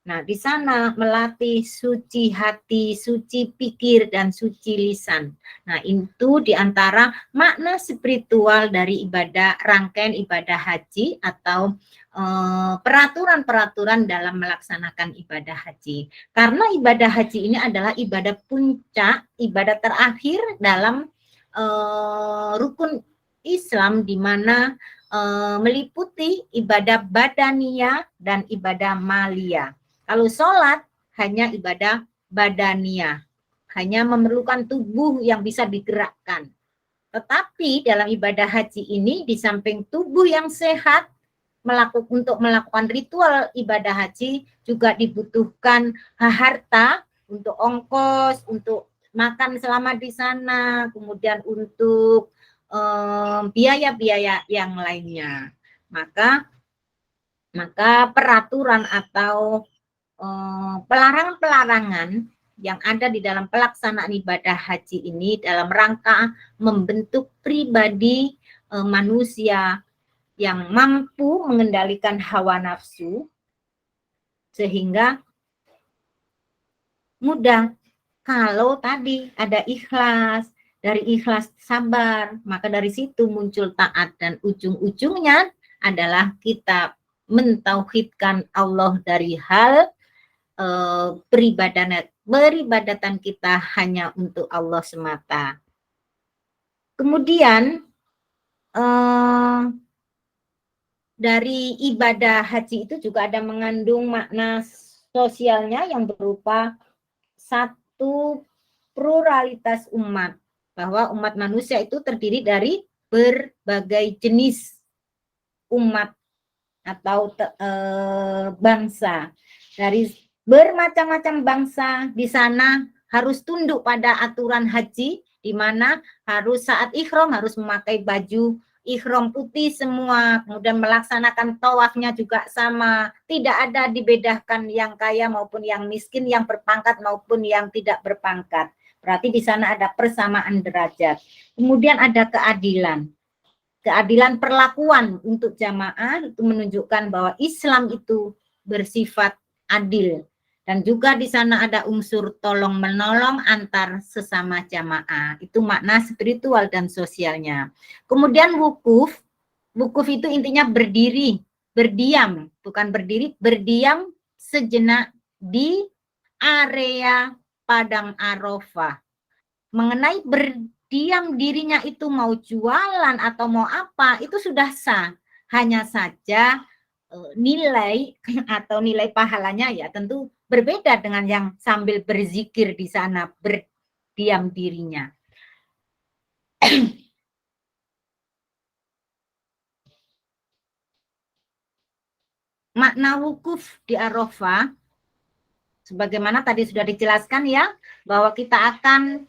Nah, di sana melatih suci hati, suci pikir, dan suci lisan. Nah, itu diantara makna spiritual dari rangkaian ibadah haji atau peraturan-peraturan dalam melaksanakan ibadah haji. Karena ibadah haji ini adalah ibadah puncak, ibadah terakhir dalam rukun Islam, di mana meliputi ibadah badaniyah dan ibadah maliyah. Kalau sholat hanya ibadah badaniyah, hanya memerlukan tubuh yang bisa digerakkan. Tetapi dalam ibadah haji ini, di samping tubuh yang sehat, untuk melakukan ritual ibadah haji juga dibutuhkan harta untuk ongkos, untuk makan selama di sana, kemudian untuk biaya-biaya yang lainnya. Maka peraturan atau pelarangan-pelarangan yang ada di dalam pelaksanaan ibadah haji ini dalam rangka membentuk pribadi manusia yang mampu mengendalikan hawa nafsu sehingga mudah. Kalau tadi ada ikhlas, dari ikhlas sabar, maka dari situ muncul taat dan ujung-ujungnya adalah kita mentauhidkan Allah dari hal peribadatan kita hanya untuk Allah semata. Kemudian dari ibadah haji itu juga ada mengandung makna sosialnya yang berupa satu pluralitas umat, bahwa umat manusia itu terdiri dari berbagai jenis umat atau bangsa. Dari bermacam-macam bangsa di sana harus tunduk pada aturan haji, di mana harus saat ihram harus memakai baju ihram putih semua, kemudian melaksanakan tawafnya juga sama, tidak ada dibedakan yang kaya maupun yang miskin, yang berpangkat maupun yang tidak berpangkat. Berarti di sana ada persamaan derajat. Kemudian ada keadilan. Keadilan perlakuan untuk jamaah itu menunjukkan bahwa Islam itu bersifat adil. Dan juga di sana ada unsur tolong-menolong antar sesama jamaah. Itu makna spiritual dan sosialnya. Kemudian wukuf. Wukuf itu intinya berdiri, berdiam. Bukan berdiri, berdiam sejenak di area Padang Arafah. Mengenai berdiam dirinya itu mau jualan atau mau apa, itu sudah sah. Hanya saja nilai atau nilai pahalanya ya tentu berbeda dengan yang sambil berzikir di sana, berdiam dirinya. Makna wukuf di Arafah, sebagaimana tadi sudah dijelaskan ya, bahwa kita akan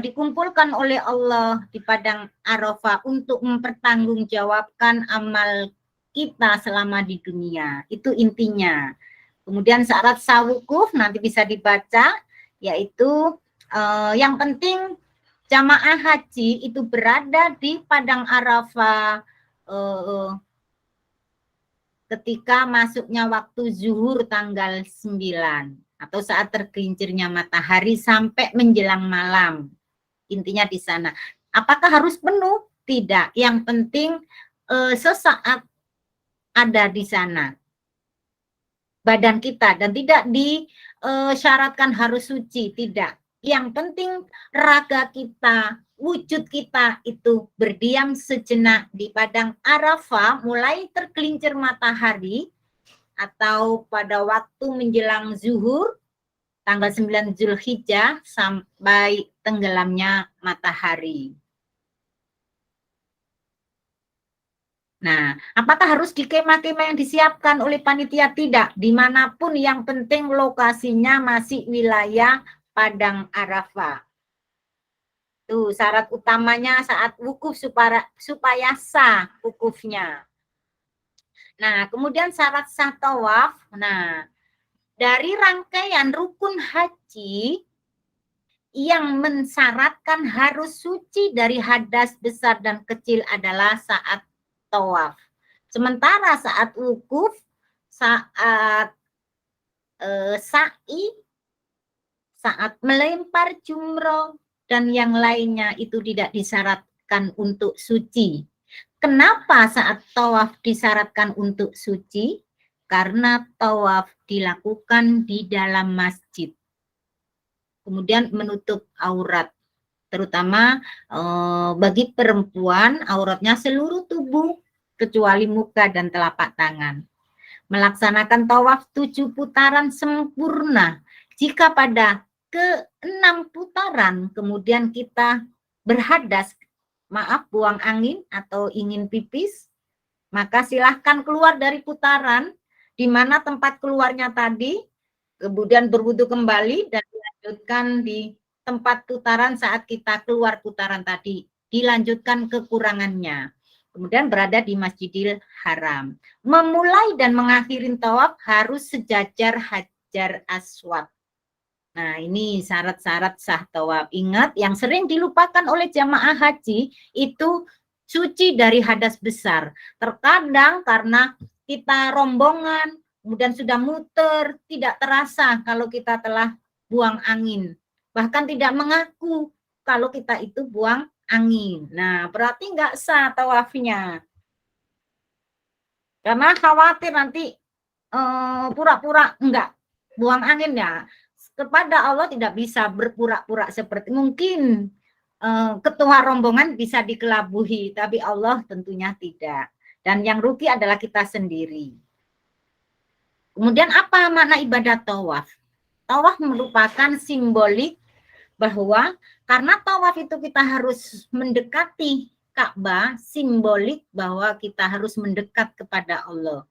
dikumpulkan oleh Allah di Padang Arafah untuk mempertanggungjawabkan amal kita selama di dunia. Itu intinya. Kemudian syarat sah wukuf nanti bisa dibaca, yaitu yang penting jamaah haji itu berada di Padang Arafah ketika masuknya waktu zuhur tanggal 9 atau saat tergelincirnya matahari sampai menjelang malam. Intinya di sana. Apakah harus penuh? Tidak. Yang penting sesaat ada di sana badan kita, dan tidak disyaratkan harus suci, tidak. Yang penting raga kita, wujud kita itu berdiam sejenak di Padang Arafah mulai tergelincir matahari atau pada waktu menjelang zuhur tanggal 9 Zulhijjah sampai tenggelamnya matahari. Nah, apakah harus di kemah-kemah yang disiapkan oleh panitia? Tidak, dimanapun, yang penting lokasinya masih wilayah Padang Arafah. Tuh, syarat utamanya saat wukuf supaya sah wukufnya. Nah, kemudian syarat sah tawaf. Nah, dari rangkaian rukun haji yang mensyaratkan harus suci dari hadas besar dan kecil adalah saat tawaf. Sementara saat wukuf, saat sa'i, saat melempar jumroh dan yang lainnya itu tidak disyaratkan untuk suci. Kenapa saat tawaf disyaratkan untuk suci? Karena tawaf dilakukan di dalam masjid. Kemudian menutup aurat. Terutama bagi perempuan, auratnya seluruh tubuh kecuali muka dan telapak tangan. Melaksanakan tawaf 7 putaran sempurna. Jika pada ke-6 putaran, kemudian kita berhadas, maaf, buang angin atau ingin pipis, maka silahkan keluar dari putaran, di mana tempat keluarnya tadi, kemudian berwudu kembali, dan dilanjutkan di tempat putaran saat kita keluar putaran tadi, dilanjutkan kekurangannya. Kemudian berada di Masjidil Haram. Memulai dan mengakhiri tawaf harus sejajar Hajar Aswad. Nah, ini syarat-syarat sah tawaf. Ingat, yang sering dilupakan oleh jamaah haji itu suci dari hadas besar. Terkadang karena kita rombongan, kemudian sudah muter, tidak terasa kalau kita telah buang angin. Bahkan tidak mengaku kalau kita itu buang angin. Nah, berarti nggak sah tawafnya. Karena khawatir nanti pura-pura enggak buang angin ya. Kepada Allah tidak bisa berpura-pura seperti mungkin ketua rombongan bisa dikelabuhi, tapi Allah tentunya tidak. Dan yang rugi adalah kita sendiri. Kemudian apa makna ibadah tawaf? Tawaf merupakan simbolik bahwa karena tawaf itu kita harus mendekati Ka'bah, simbolik bahwa kita harus mendekat kepada Allah.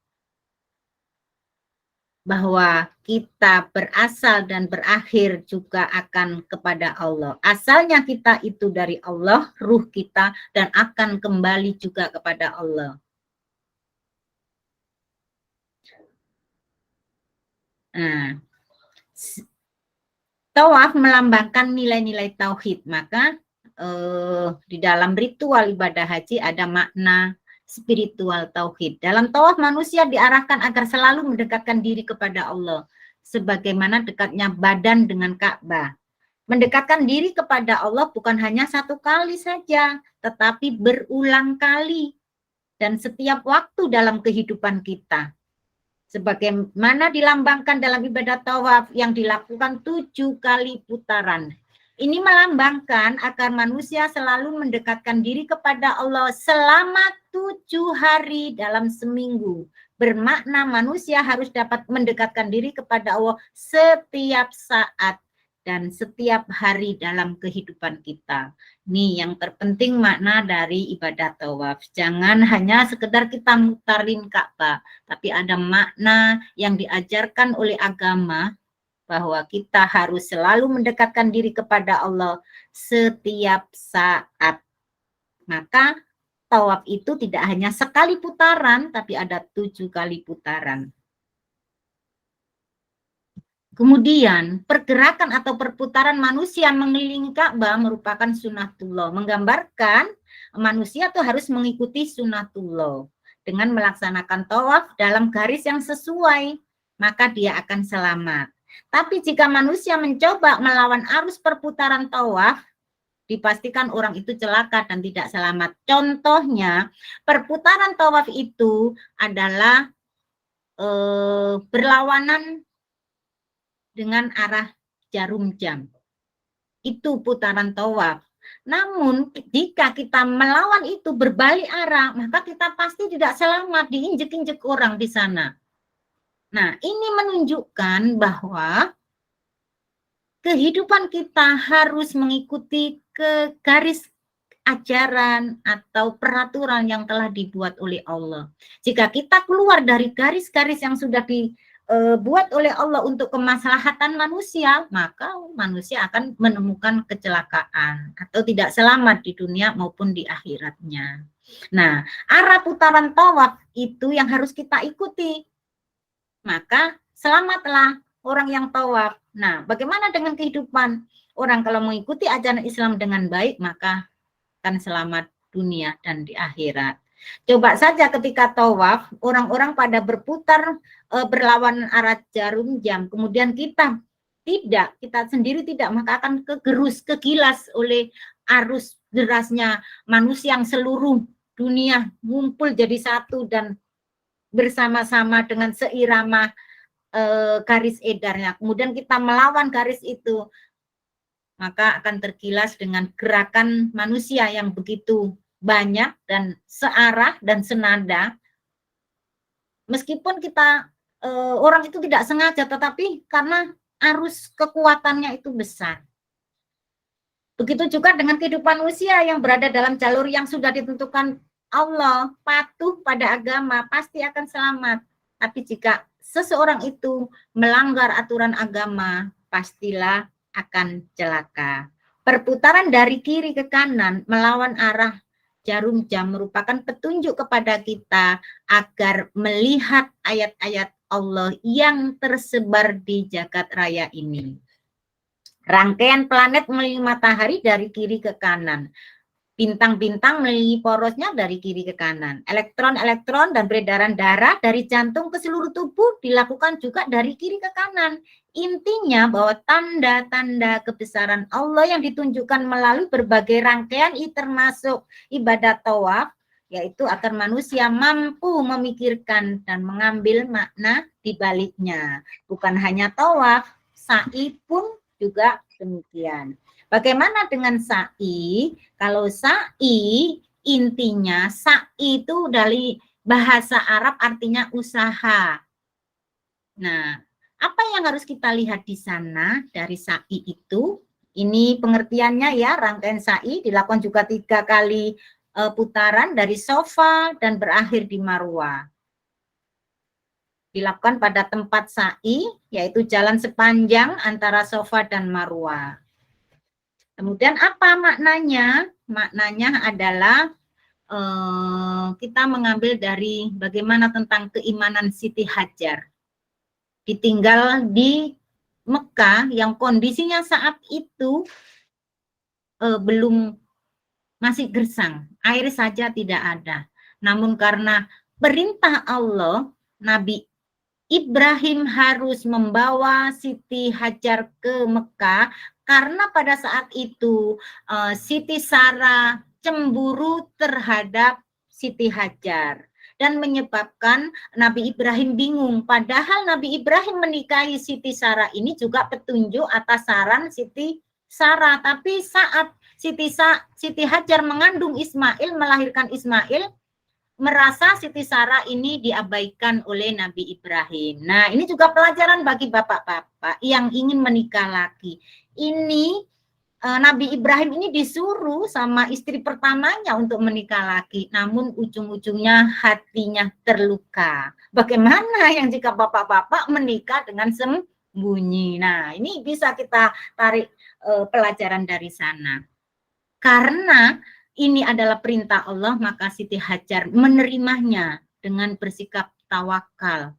Bahwa kita berasal dan berakhir juga akan kepada Allah. Asalnya kita itu dari Allah, ruh kita, dan akan kembali juga kepada Allah. Nah, tawaf melambangkan nilai-nilai tauhid, maka di dalam ritual ibadah haji ada makna spiritual tauhid. Dalam tawaf manusia diarahkan agar selalu mendekatkan diri kepada Allah, sebagaimana dekatnya badan dengan Ka'bah. Mendekatkan diri kepada Allah bukan hanya satu kali saja, tetapi berulang kali dan setiap waktu dalam kehidupan kita. Sebagaimana dilambangkan dalam ibadah tawaf yang dilakukan 7 kali putaran. Ini melambangkan agar manusia selalu mendekatkan diri kepada Allah selama 7 hari dalam seminggu. Bermakna manusia harus dapat mendekatkan diri kepada Allah setiap saat dan setiap hari dalam kehidupan kita. Nih yang terpenting makna dari ibadah tawaf. Jangan hanya sekedar kita mutarin Ka'bah, tapi ada makna yang diajarkan oleh agama bahwa kita harus selalu mendekatkan diri kepada Allah setiap saat. Maka tawaf itu tidak hanya sekali putaran, tapi ada 7 kali putaran. Kemudian pergerakan atau perputaran manusia mengelilingi Ka'bah merupakan sunatullah, menggambarkan manusia itu harus mengikuti sunatullah dengan melaksanakan tawaf dalam garis yang sesuai, maka dia akan selamat. Tapi jika manusia mencoba melawan arus perputaran tawaf, dipastikan orang itu celaka dan tidak selamat. Contohnya, perputaran tawaf itu adalah berlawanan dengan arah jarum jam. Itu putaran tawaf. Namun, jika kita melawan itu berbalik arah, maka kita pasti tidak selamat, diinjek-injek orang di sana. Nah, ini menunjukkan bahwa kehidupan kita harus mengikuti ke garis ajaran atau peraturan yang telah dibuat oleh Allah. Jika kita keluar dari garis-garis yang sudah dibuat oleh Allah untuk kemaslahatan manusia, maka manusia akan menemukan kecelakaan atau tidak selamat di dunia maupun di akhiratnya. Nah, arah putaran tawaf itu yang harus kita ikuti. Maka selamatlah orang yang tawaf. Nah, bagaimana dengan kehidupan? Orang kalau mengikuti ajaran Islam dengan baik, maka akan selamat dunia dan di akhirat. Coba saja ketika tawaf, orang-orang pada berputar berlawanan arah jarum jam. Kemudian kita sendiri tidak, maka akan kegerus, kegilas oleh arus derasnya manusia yang seluruh dunia ngumpul jadi satu dan bersama-sama dengan seirama garis edarnya. Kemudian kita melawan garis itu, maka akan tergilas dengan gerakan manusia yang begitu banyak dan searah dan senada. Meskipun kita orang itu tidak sengaja, tetapi karena arus kekuatannya itu besar. Begitu juga dengan kehidupan usia yang berada dalam jalur yang sudah ditentukan Allah, patuh pada agama, pasti akan selamat. Tapi jika seseorang itu melanggar aturan agama, pastilah akan celaka. Perputaran dari kiri ke kanan melawan arah jarum jam merupakan petunjuk kepada kita agar melihat ayat-ayat Allah yang tersebar di jagat raya ini. Rangkaian planet mengelilingi matahari dari kiri ke kanan. Bintang-bintang mengelilingi porosnya dari kiri ke kanan. Elektron-elektron dan peredaran darah dari jantung ke seluruh tubuh dilakukan juga dari kiri ke kanan. Intinya bahwa tanda-tanda kebesaran Allah yang ditunjukkan melalui berbagai rangkaian termasuk ibadat tawaf, yaitu agar manusia mampu memikirkan dan mengambil makna di baliknya. Bukan hanya tawaf, sa'i pun juga demikian. Bagaimana dengan sa'i? Kalau sa'i intinya sa'i itu dari bahasa Arab artinya usaha. Nah, apa yang harus kita lihat di sana dari sa'i itu? Ini pengertiannya ya, rangkaian sa'i dilakukan juga 3 kali putaran dari Sofa dan berakhir di Marwah. Dilakukan pada tempat sa'i, yaitu jalan sepanjang antara Sofa dan Marwah. Kemudian apa maknanya? Maknanya adalah kita mengambil dari bagaimana tentang keimanan Siti Hajar. Ditinggal di Mekah yang kondisinya saat itu belum masih gersang, air saja tidak ada. Namun karena perintah Allah, Nabi Ibrahim harus membawa Siti Hajar ke Mekah karena pada saat itu Siti Sarah cemburu terhadap Siti Hajar dan menyebabkan Nabi Ibrahim bingung. Padahal Nabi Ibrahim menikahi Siti Sarah ini juga petunjuk atas saran Siti Sarah. Tapi saat Siti Hajar mengandung Ismail, melahirkan Ismail, merasa Siti Sarah ini diabaikan oleh Nabi Ibrahim. Nah, ini juga pelajaran bagi bapak-bapak yang ingin menikah lagi. Ini Nabi Ibrahim ini disuruh sama istri pertamanya untuk menikah lagi, namun ujung-ujungnya hatinya terluka. Bagaimana yang jika bapak-bapak menikah dengan sembunyi? Nah, ini bisa kita tarik pelajaran dari sana. Karena ini adalah perintah Allah, maka Siti Hajar menerimanya dengan bersikap tawakal.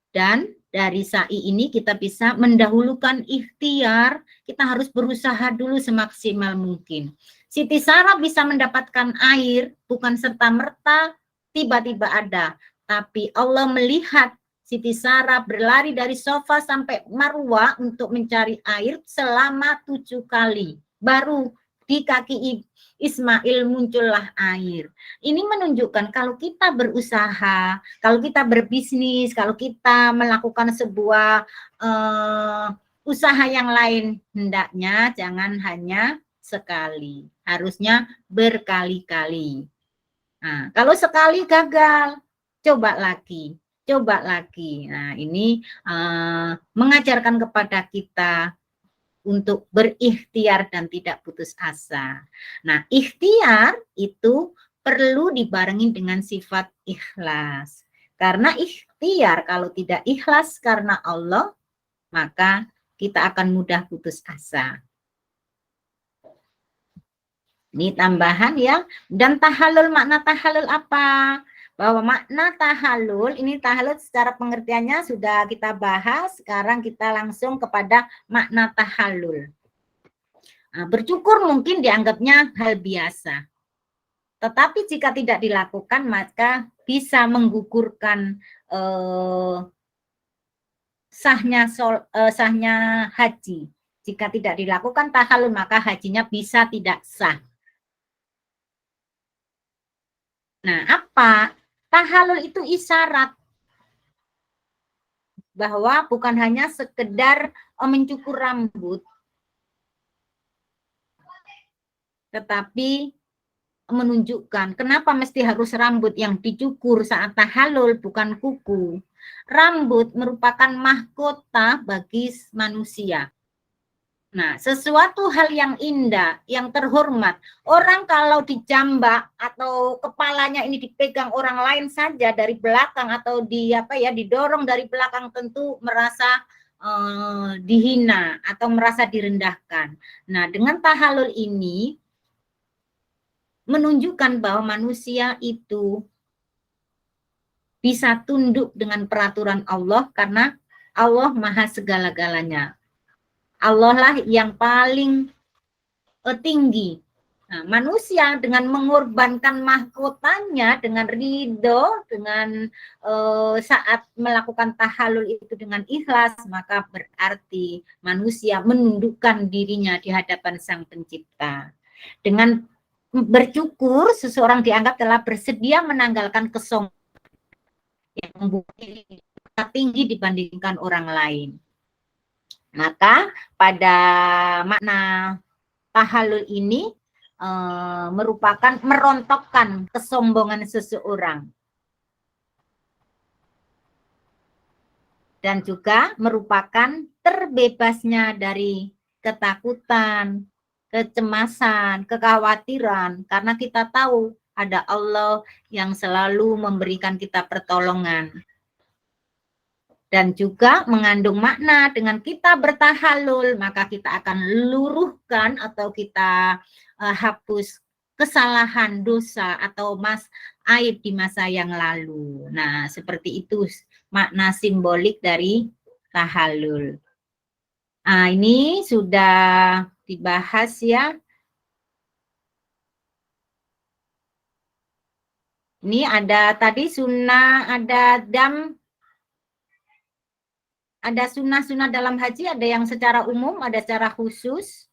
Dan dari sa'i ini kita bisa mendahulukan ikhtiar, kita harus berusaha dulu semaksimal mungkin. Siti Sarah bisa mendapatkan air, bukan serta-merta tiba-tiba ada. Tapi Allah melihat Siti Sarah berlari dari Sofa sampai Marwah untuk mencari air selama 7 kali. Baru di kaki Ismail muncullah air. Ini menunjukkan kalau kita berusaha, kalau kita berbisnis, kalau kita melakukan sebuah usaha yang lain, hendaknya jangan hanya sekali, harusnya berkali-kali. Nah, kalau sekali gagal, coba lagi. Coba lagi. Nah, ini mengajarkan kepada kita untuk berikhtiar dan tidak putus asa. Nah, ikhtiar itu perlu dibarengi dengan sifat ikhlas. Karena ikhtiar kalau tidak ikhlas karena Allah, maka kita akan mudah putus asa. Ini tambahan ya. Dan tahallul, makna tahallul apa? Bahwa makna tahallul, ini tahallul secara pengertiannya sudah kita bahas, sekarang kita langsung kepada makna tahallul. Nah, bercukur mungkin dianggapnya hal biasa. Tetapi jika tidak dilakukan, maka bisa menggugurkan sahnya haji. Jika tidak dilakukan tahallul, maka hajinya bisa tidak sah. Nah, apa? Tahallul itu isyarat bahwa bukan hanya sekedar mencukur rambut, tetapi menunjukkan kenapa mesti harus rambut yang dicukur saat tahallul, bukan kuku. rambut merupakan mahkota bagi manusia. Nah, sesuatu hal yang indah, yang terhormat. Orang kalau dijambak atau kepalanya ini dipegang orang lain saja dari belakang atau didorong dari belakang, tentu merasa dihina atau merasa direndahkan. Nah, dengan tahallul ini menunjukkan bahwa manusia itu bisa tunduk dengan peraturan Allah karena Allah maha segala-galanya. Allah lah yang paling tinggi. Nah, manusia dengan mengorbankan mahkotanya dengan ridho, dengan saat melakukan tahallul itu dengan ikhlas, maka berarti manusia menundukkan dirinya di hadapan Sang Pencipta. Dengan bersyukur, seseorang dianggap telah bersedia menanggalkan kesombongan yang membuat diri tinggi dibandingkan orang lain. Maka pada makna tahallul ini merupakan merontokkan kesombongan seseorang. Dan juga merupakan terbebasnya dari ketakutan, kecemasan, kekhawatiran. Karena kita tahu ada Allah yang selalu memberikan kita pertolongan. Dan juga mengandung makna dengan kita bertahallul, maka kita akan luruhkan atau kita hapus kesalahan, dosa, atau aib di masa yang lalu. Nah, seperti itu makna simbolik dari tahallul. Nah, ini sudah dibahas ya. Ini ada tadi sunnah, ada sunnah-sunnah dalam haji, ada yang secara umum, ada secara khusus.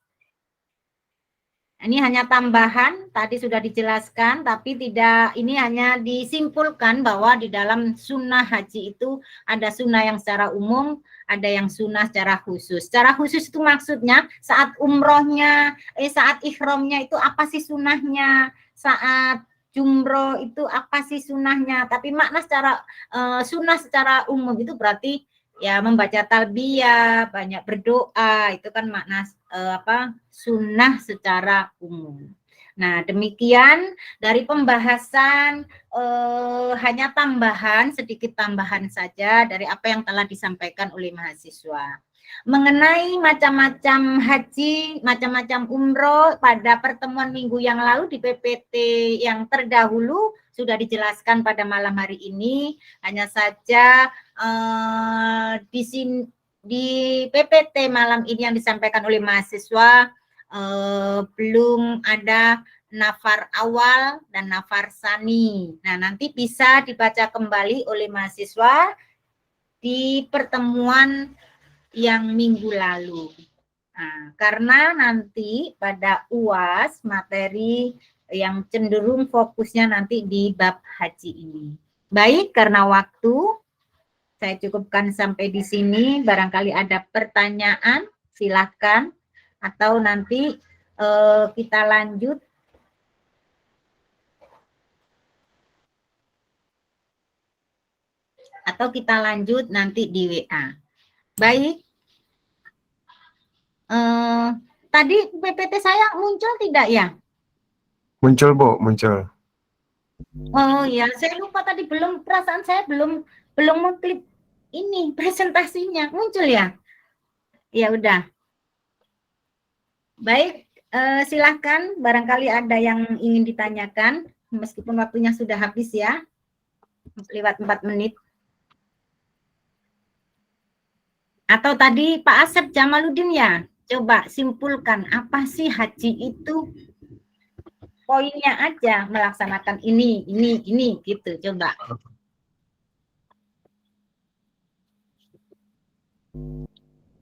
Ini hanya tambahan, tadi sudah dijelaskan, tapi tidak, ini hanya disimpulkan bahwa di dalam sunnah haji itu ada sunnah yang secara umum, ada yang sunnah secara khusus. Secara khusus itu maksudnya saat umrohnya, saat ikhramnya itu apa sih sunnahnya, saat jumroh itu apa sih sunnahnya, tapi makna secara sunnah secara umum itu berarti ya membaca talbiyah, banyak berdoa, itu kan makna sunnah secara umum. Nah, demikian dari pembahasan hanya tambahan, sedikit tambahan saja dari apa yang telah disampaikan oleh mahasiswa. Mengenai macam-macam haji, macam-macam umroh pada pertemuan minggu yang lalu di PPT yang terdahulu sudah dijelaskan pada malam hari ini. Hanya saja di PPT malam ini yang disampaikan oleh mahasiswa belum ada nafar awal dan nafar sani. Nah, nanti bisa dibaca kembali oleh mahasiswa di pertemuan yang minggu lalu. Nah, karena nanti pada UAS materi yang cenderung fokusnya nanti di bab haji ini. Baik, karena waktu saya cukupkan sampai di sini. Barangkali ada pertanyaan, silakan. Atau nanti kita lanjut. Atau kita lanjut nanti di WA. Baik. Tadi PPT saya muncul tidak ya? Muncul, Bu, muncul. Oh ya, saya lupa tadi, perasaan saya belum mengklik ini presentasinya. Muncul ya? Ya udah. Baik, silakan, barangkali ada yang ingin ditanyakan, meskipun waktunya sudah habis ya, lewat 4 menit. Atau tadi Pak Asep Jamaluddin ya, coba simpulkan apa sih haji itu? Poinnya aja, melaksanakan ini, gitu, coba.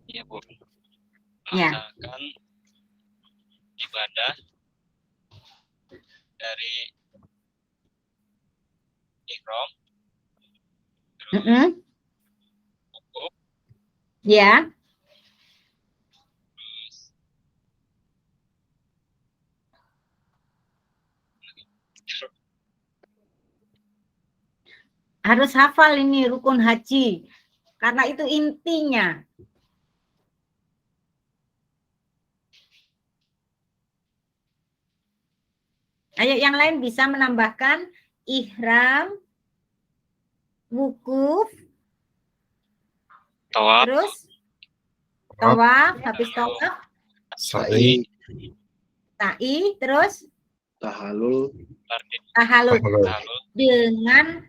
Iya, Bu. Ya. Melaksanakan ibadah dari ihram, wukuf, Ya. Harus hafal ini rukun haji. Karena itu intinya. Ayo yang lain bisa menambahkan ihram, wukuf, Tawaf. terus tawaf, habis tawaf, Sa'i, sa'i, terus Tahalul. tahalul. Tahalul. Dengan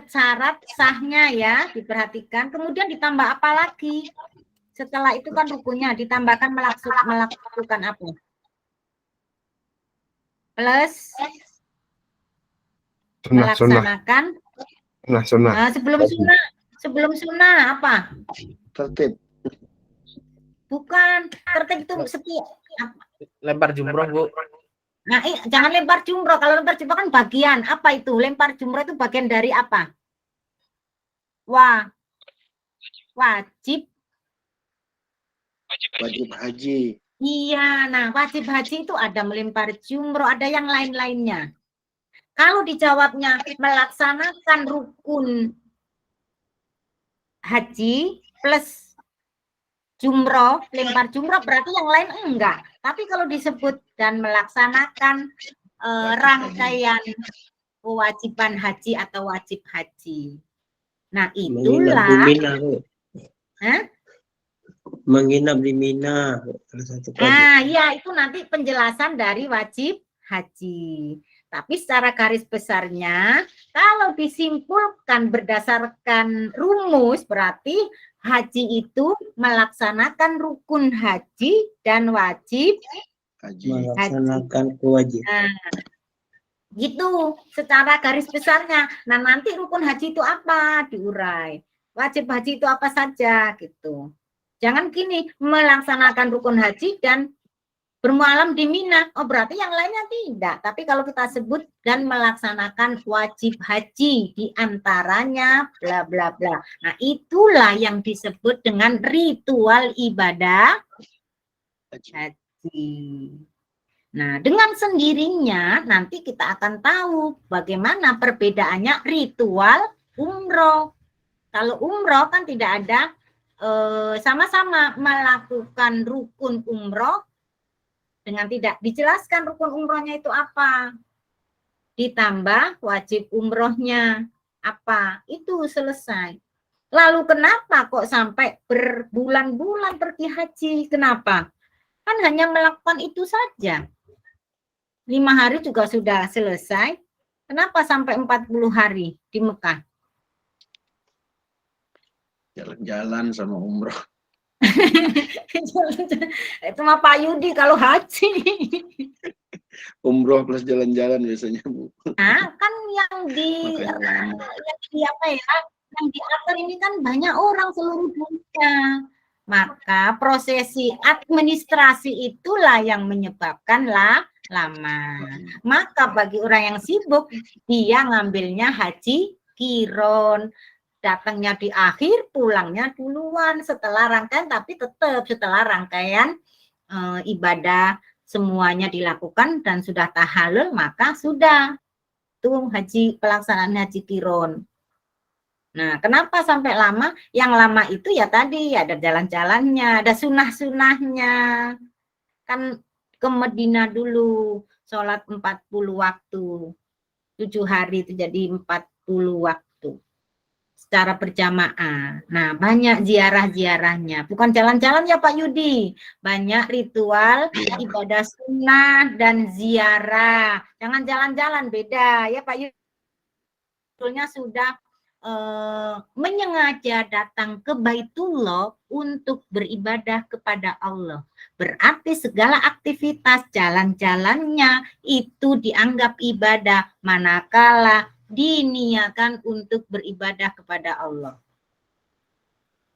syarat sahnya ya, diperhatikan. Kemudian ditambah apa lagi? Setelah itu kan rukunnya ditambahkan melakukan apa? Plus melaksanakan sunnah. sebelum sunnah apa? Tertib. Bukan, tertib itu setiap. Lempar jumroh, Bu. Nah, jangan lempar jumroh. Kalau lempar jumroh kan bagian. Apa itu? Lempar jumroh itu bagian dari apa? Wajib. Wajib haji. Iya, nah wajib haji itu ada melempar jumroh, ada yang lain-lainnya. Kalau dijawabnya melaksanakan rukun haji plus jumroh, lempar jumroh, berarti yang lain enggak. Tapi kalau disebut dan melaksanakan rangkaian kewajiban haji atau wajib haji. Nah, itulah. Menginap di Mina, Bu. Hah? Menginap di Mina. Nah, ya itu nanti penjelasan dari wajib haji. Tapi secara garis besarnya, kalau disimpulkan berdasarkan rumus, berarti haji itu melaksanakan rukun haji dan wajib Haji. Melaksanakan kewajiban. Nah, gitu secara garis besarnya. Nah, nanti rukun haji itu apa? Diurai. Wajib haji itu apa saja gitu. Jangan gini, melaksanakan rukun haji dan bermualam di Mina. Oh, berarti yang lainnya tidak. Tapi kalau kita sebut dan melaksanakan wajib haji di antaranya bla bla bla. Nah, itulah yang disebut dengan ritual ibadah haji. Nah, dengan sendirinya nanti kita akan tahu bagaimana perbedaannya ritual umroh. Kalau umroh kan tidak ada sama-sama melakukan rukun umroh dengan tidak dijelaskan rukun umrohnya itu apa. Ditambah wajib umrohnya apa. Itu selesai. Lalu kenapa kok sampai berbulan-bulan pergi haji? Kenapa? Kan hanya melakukan itu saja. 5 hari juga sudah selesai. Kenapa sampai 40 hari di Mekah? Jalan-jalan sama umroh. Itu mah Pak Yudi kalau haji. Umroh plus jalan-jalan biasanya, Bu. Nah, kan yang di apa ya? Yang diatur ini kan banyak orang seluruh dunia. Maka prosesi administrasi itulah yang menyebabkan lama. Maka bagi orang yang sibuk, dia ngambilnya haji kiron. Datangnya di akhir, pulangnya duluan setelah rangkaian, tapi tetap setelah rangkaian ibadah semuanya dilakukan dan sudah tahalul, maka sudah tuh haji pelaksanaan haji kiron. Nah, kenapa sampai lama? Yang lama itu ya tadi ada jalan-jalannya, ada sunah-sunahnya. Kan ke Medina dulu, sholat 40 waktu. 7 hari itu jadi 40 waktu. Secara berjamaah. Nah, banyak ziarah-ziarahnya. Bukan jalan-jalan ya Pak Yudi. Banyak ritual, ibadah sunnah, dan ziarah. Jangan jalan-jalan, beda ya Pak Yudi. Sebetulnya sudah menyengaja datang ke Baitullah untuk beribadah kepada Allah. Berarti segala aktivitas jalan-jalannya itu dianggap ibadah manakala diniakan untuk beribadah kepada Allah.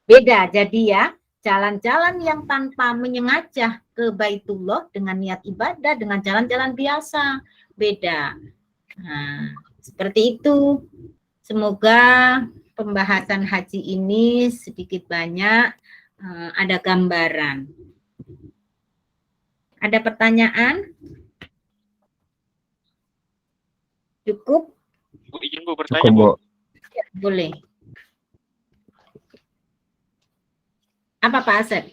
Beda jadi ya, jalan-jalan yang tanpa menyengaja ke Baitullah dengan niat ibadah dengan jalan-jalan biasa, beda. Nah, seperti itu. Semoga pembahasan haji ini sedikit banyak ada gambaran. Ada pertanyaan? Cukup? Bu, izin Bu bertanya, Bu. Boleh. Apa Pak Asep?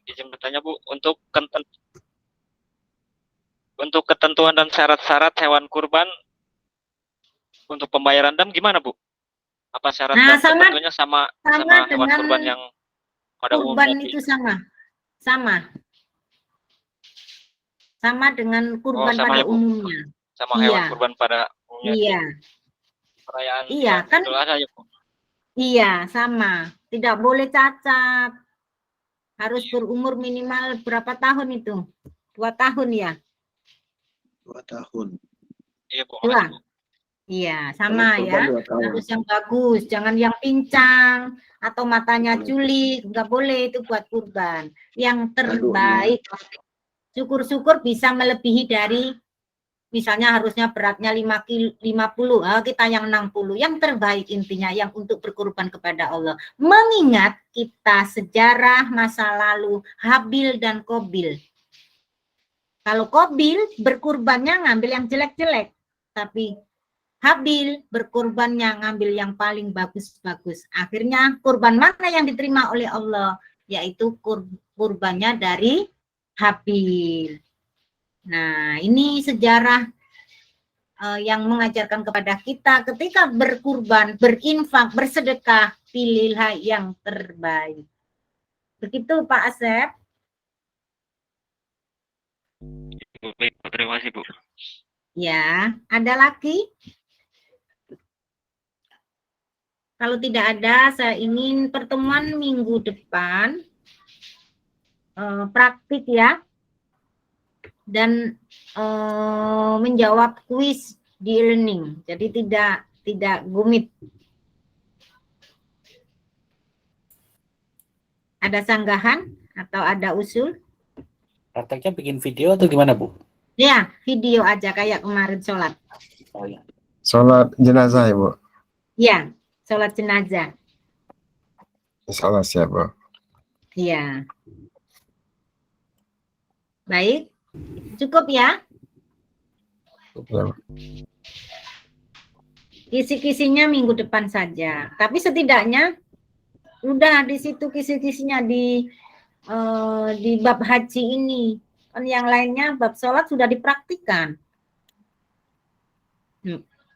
Izin bertanya Bu, untuk ketentuan dan syarat-syarat hewan kurban untuk pembayaran dam gimana Bu? Apa syarat Nah, dan ketentuannya sama hewan dengan kurban yang pada kurban umumnya? itu sama dengan kurban sama pada ya, Bu? umumnya. Sama Iya. hewan kurban pada umumnya di Iya, perayaan iya kan? Idul Adha ya Bu? Iya, sama. Tidak boleh cacat. Harus berumur minimal berapa tahun itu? 2 tahun ya? 2 tahun. Iya Bu. 2. Iya, sama Kalau ya. kurban 2 tahun. Harus yang bagus, jangan yang pincang atau matanya culik, nggak boleh itu buat kurban. Yang terbaik, syukur-syukur bisa melebihi dari, misalnya harusnya beratnya 50, kita yang 60. Yang terbaik intinya yang untuk berkurban kepada Allah. Mengingat kita sejarah masa lalu Habil dan Qabil. Kalau Qabil berkurbannya ngambil yang jelek-jelek, tapi Habil berkurbannya ngambil yang paling bagus-bagus. Akhirnya kurban mana yang diterima oleh Allah? Yaitu kurbannya dari Habil. Nah, ini sejarah yang mengajarkan kepada kita ketika berkurban, berinfak, bersedekah, pilihlah yang terbaik. Begitu Pak Asep. Baik, terima kasih Bu. Ya, ada lagi? Kalau tidak ada, saya ingin pertemuan minggu depan praktik ya, dan menjawab kuis di e-learning. Jadi tidak gumit. Ada sanggahan atau ada usul? Prakteknya bikin video atau gimana, Bu? Ya, video aja kayak kemarin sholat. Oh ya. Sholat jenazah ya, Bu? Ya, sholat jenazah. Insya Allah siap, Bu. Iya. Baik, cukup ya. Ya, Bu. Kisi-kisinya minggu depan saja. Tapi setidaknya udah di situ kisi-kisinya di bab haji ini. Kan yang lainnya bab sholat sudah dipraktikkan.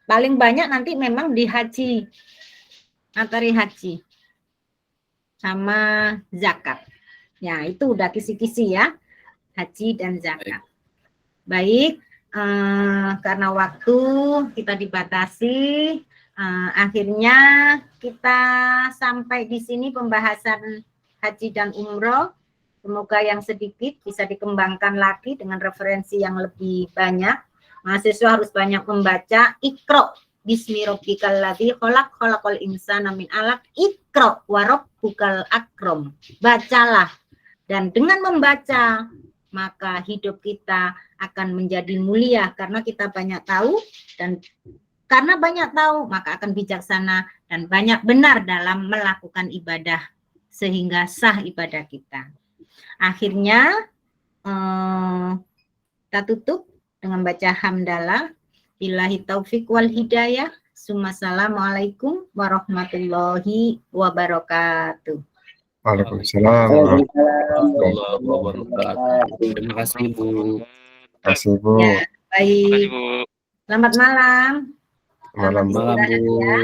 Paling banyak nanti memang di haji, materi haji sama zakat. Ya, itu udah kisi-kisi ya, haji dan zakat. Baik, karena waktu kita dibatasi, akhirnya kita sampai di sini pembahasan haji dan umroh. Semoga yang sedikit bisa dikembangkan lagi dengan referensi yang lebih banyak. Mahasiswa harus banyak membaca. Iqra bismi rabbikal ladzi khalaq, khalaqal insana min 'alaq. Iqra wa rabbukal akram. Bacalah. Dan dengan membaca, maka hidup kita akan menjadi mulia karena kita banyak tahu, dan karena banyak tahu maka akan bijaksana dan banyak benar dalam melakukan ibadah sehingga sah ibadah kita. Akhirnya kita tutup dengan baca hamdalah. Billahi taufik wal hidayah. Assalamualaikum warahmatullahi wabarakatuh. Waalaikumsalam. Waalaikumsalam. Terima kasih, Bu. Terima kasih, Bu. Ya, baik. Terima kasih Bu. Selamat malam. Malam, Bu. Malam, Bu. Ya.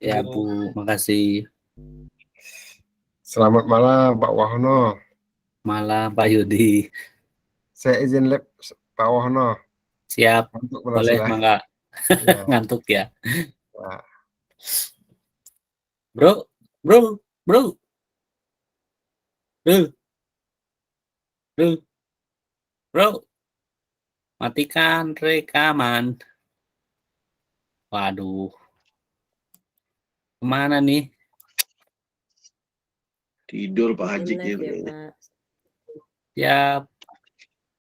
Ya, Bu. Makasih. Selamat malam, Pak Wahno. Malam, Pak Yudi. Saya izin lab, Pak Wahno. Siap. Untuk Boleh, berhasil. Mangga. Ya. Ngantuk ya. Ya. Bro. Bro. Matikan rekaman. Waduh. Kemana nih? Tidur Pak Haji Live ya, kayaknya. Pak. Siap.